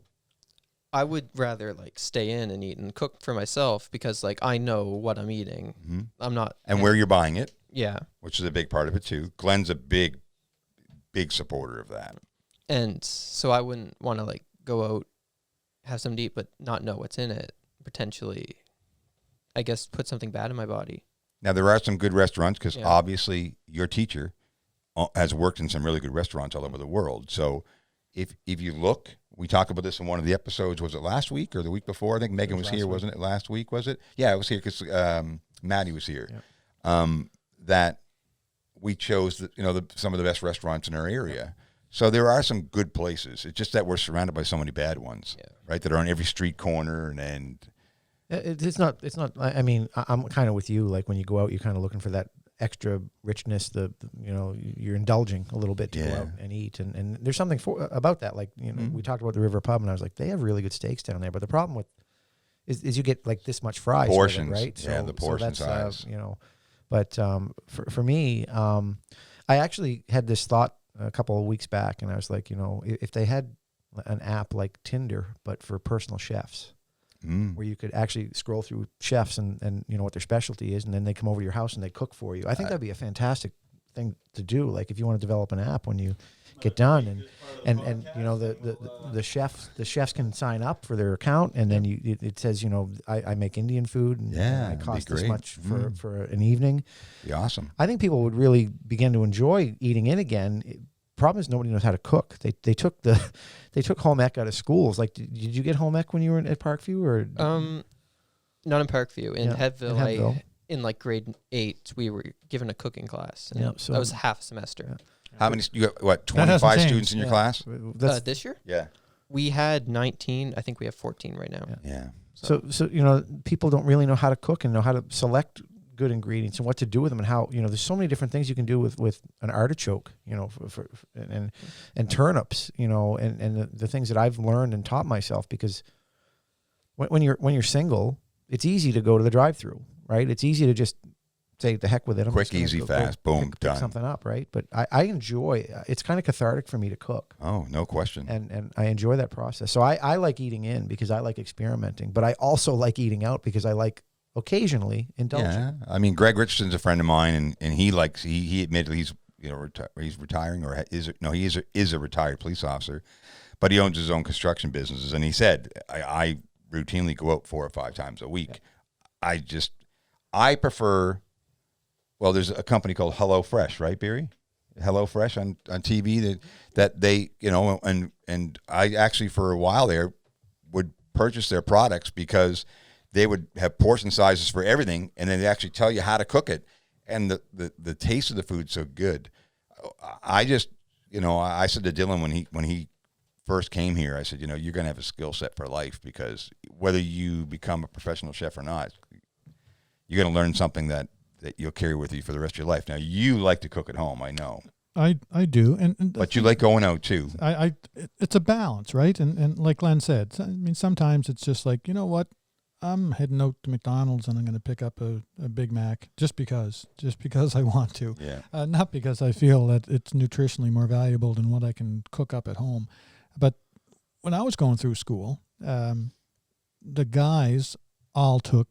I would rather like stay in and eat and cook for myself, because like I know what I'm eating. Mm-hmm. I'm not. And where you're buying it, Yeah. which is a big part of it too. Glenn's a big supporter of that. And so I wouldn't want to like go out, have something to eat, but not know what's in it. Potentially, I guess, put something bad in my body. Now, there are some good restaurants, because Yeah. obviously your teacher has worked in some really good restaurants all over the world. So if you look, we talked about this in one of the episodes. Was it last week or the week before? I think Megan was here, wasn't it? Last week, was it? Yeah, it was here because Maddie was here. Yep. That we chose some of the best restaurants in our area. So there are some good places. It's just that we're surrounded by so many bad ones, right? That are on every street corner and It's not. I mean, I'm kind of with you. Like when you go out, you're kind of looking for that extra richness. You're indulging a little bit to go out and eat, and there's something about that. Like we talked about the River Pub, and I was like, they have really good steaks down there. But the problem with is you get like this much fries with it, Portions. right? Yeah, the portion that's, size. you know, but for me, I actually had this thought a couple of weeks back, and I was like, you know, if they had an app like Tinder, but for personal chefs, where you could actually scroll through chefs and you know what their specialty is, and then they come over to your house and they cook for you. I think that'd be a fantastic thing to do. Like if you want to develop an app when you get done, and you know the chefs can sign up for their account, and then it says, you know, I make Indian food, and Yeah, I that'd be cost this great. much for an evening. Be awesome. I think people would really begin to enjoy eating in again. Problem is nobody knows how to cook. They took home ec out of schools. Like, did you get home ec when you were at Parkview or? Not in Parkview. In Yeah, Headville, in Headville. in like grade 8, we were given a cooking class. And Yeah, so- that was half a semester. How many? You got what? That hasn't 25 changed. students in your class? That's, This year, Yeah. we had 19. I think we have 14 right now. Yeah. Yeah. so you know, people don't really know how to cook and know how to select good ingredients and what to do with them, and how, you know, there's so many different things you can do with an artichoke, you know, and turnips, you know, and the things that I've learned and taught myself, because when you're single, it's easy to go to the drive-through, right? It's easy to just say the heck with it. I'm Quick, just gonna easy, go fast, boom, pick done. something up, right? But I enjoy. It's kind of cathartic for me to cook. Oh, no question. And I enjoy that process. So I like eating in because I like experimenting, but I also like eating out because I like occasionally indulging. Yeah, I mean, Greg Richardson's a friend of mine, and he admitted he's, you know, he's retiring, or is a retired police officer, but he owns his own construction businesses, and he said, I routinely go out 4 or 5 times a week. Yeah. I prefer. Well, there's a company called HelloFresh, right, Barry? HelloFresh on TV that they, you know, and I actually for a while there would purchase their products because they would have portion sizes for everything, and then they actually tell you how to cook it, and the taste of the food's so good. I just, you know, I said to Dylan when he first came here, I said, you know, you're going to have a skill set for life, because whether you become a professional chef or not, you're going to learn something that you'll carry with you for the rest of your life. Now, you like to cook at home, I know. I do, and But you like going out too. It's a balance, right? And like Glenn said, I mean, sometimes it's just like, you know what, I'm heading out to McDonald's and I'm going to pick up a Big Mac just because I want to. Yeah. Not because I feel that it's nutritionally more valuable than what I can cook up at home. But when I was going through school, the guys all took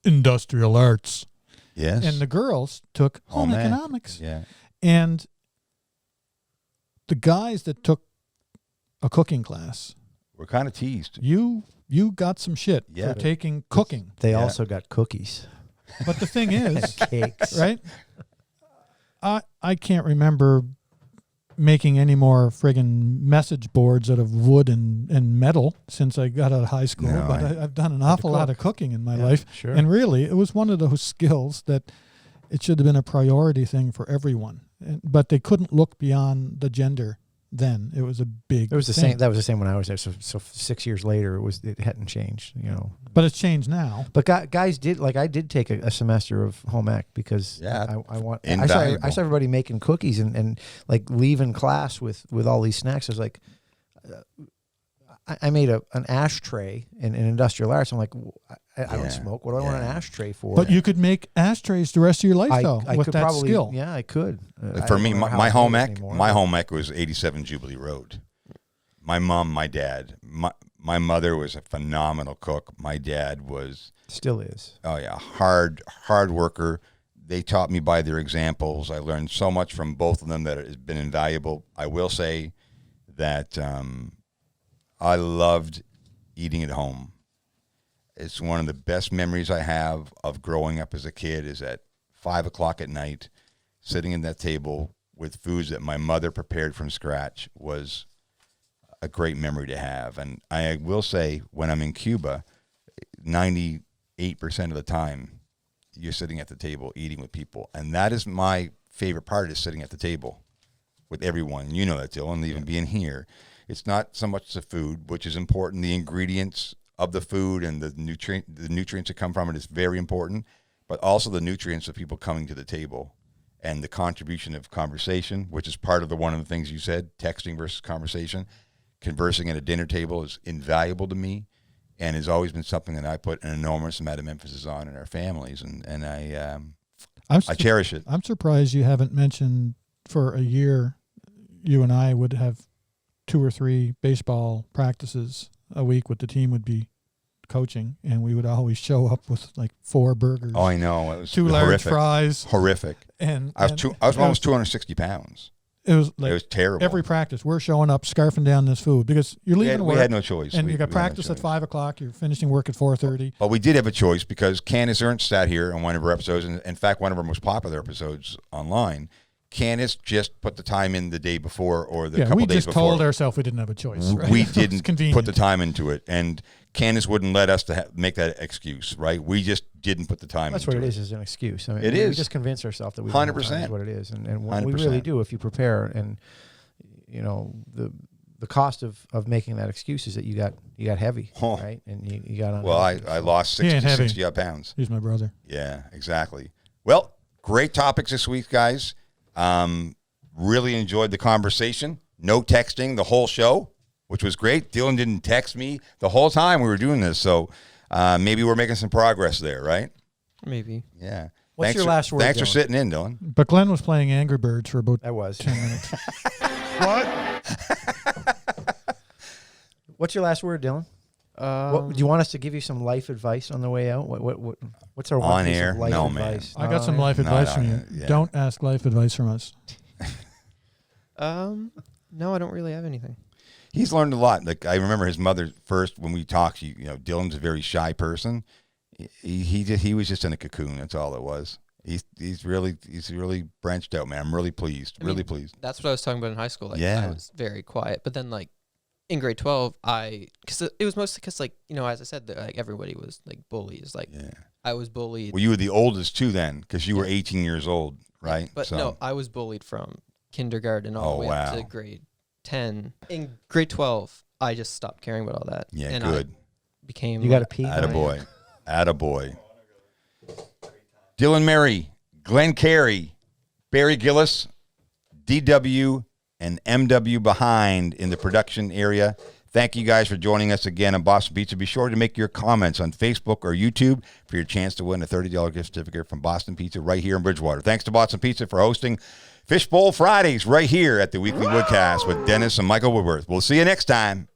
industrial arts. Yes. And the girls took home ec. economics. Yeah. And the guys that took a cooking class, We're kind of teased. you got some shit Yeah. for taking cooking. They Yeah. also got cookies But the thing and is, cakes. right? I can't remember making any more friggin' message boards out of wood and metal since I got out of high school. No, but I've done an awful lot of cooking in my Yeah, life. sure. And really, it was one of those skills that it should have been a priority thing for everyone. But they couldn't look beyond the gender then. It was a big It was the thing. same. That was the same when I was there. So 6 years later, it hadn't changed. You know. But it's changed now. But guys did, like, I did take a semester of home ec because Yeah, I want. invaluable. I saw everybody making cookies and like leaving class with all these snacks. I was like, I made an ashtray in industrial arts. I'm like, I Yeah. don't smoke. What do I want an ashtray for? But you could make ashtrays the rest of your life, though, I with could that probably, skill. Yeah, I could. For I me, don't know how my to do home it ec, anymore, my but home ec was 87 Jubilee Road. My mom, my dad, my mother was a phenomenal cook. My dad was, still is. oh yeah, hard worker. They taught me by their examples. I learned so much from both of them that it has been invaluable. I will say that I loved eating at home. It's one of the best memories I have of growing up as a kid is at 5 o'clock at night, sitting at that table with foods that my mother prepared from scratch was a great memory to have. And I will say, when I'm in Cuba, 98% of the time, you're sitting at the table eating with people. And that is my favorite part, is sitting at the table with everyone. You know that, Dylan, even being here. It's not so much the food, which is important. The ingredients of the food and the nutrients that come from it is very important, but also the nutrients of people coming to the table and the contribution of conversation, which is part of one of the things you said, texting versus conversation. Conversing at a dinner table is invaluable to me. and has always been something that I put an enormous amount of emphasis on in our families, and I cherish it. I'm surprised you haven't mentioned for a year you and I would have 2 or 3 baseball practices a week with the team would be coaching, and we would always show up with like 4 burgers. Oh, I know. It was 2 large fries. Horrific. And I was almost 260 pounds. It was like it was terrible. Every practice, we're showing up, scarfing down this food because you're leaving work. We had no choice. And you got practice at 5 o'clock. You're finishing work at 4:30. But we did have a choice because Candace Ernst sat here on one of her episodes, and in fact, one of her most popular episodes online. Candace just put the time in the day before or the couple days before. We just told ourselves we didn't have a choice. Right? We didn't put the time into it, and Candace wouldn't let us to make that excuse. Right? We just didn't put the time. That's into what it it is an excuse. I mean, it we is. just convince ourselves that we 100% is what it is, and we 100%. really do if you prepare. And you know the cost of making that excuse is that you got heavy, right? And you got. Well, I lost 60 odd pounds. He's my brother. Yeah, exactly. Well, great topics this week, guys. Really enjoyed the conversation. No texting the whole show, which was great. Dylan didn't text me the whole time we were doing this, so maybe we're making some progress there, right? Maybe. Yeah. What's your last word, Thanks for Dylan? sitting in, Dylan. But Glenn was playing Angry Birds for about That was 10 minutes. What's your last word, Dylan? Do you want us to give you some life advice on the way out? What's our one On piece air? of life No, advice? I got some life advice from you. yeah. Don't ask life advice from us. No, I don't really have anything. He's learned a lot. Like I remember his mother first when we talked. You know, Dylan's a very shy person. He was just in a cocoon. That's all it was. He's really branched out, man. I'm really pleased. I mean, pleased. That's what I was talking about in high school. Like, Yeah. I was very quiet, but then like in grade 12, because it was mostly because like as I said, like everybody was like bullies. Like Yeah. I was bullied. Well, you were the oldest too then, because you were 18 years old, right? But no, I was bullied from kindergarten all the way up to grade 10. In grade 12, I just stopped caring about all that. Yeah, and good. I became. You got to pee. Attaboy. Attaboy. Dylan Murray, Glenn Carey, Barry Gillis, DW, and MW behind in the production area. Thank you guys for joining us again on Boston Pizza. Be sure to make your comments on Facebook or YouTube for your chance to win a $30 gift certificate from Boston Pizza right here in Bridgewater. Thanks to Boston Pizza for hosting Fishbowl Fridays right here at the Weekly Woodcast with Dennis and Michael Woodworth. We'll see you next time.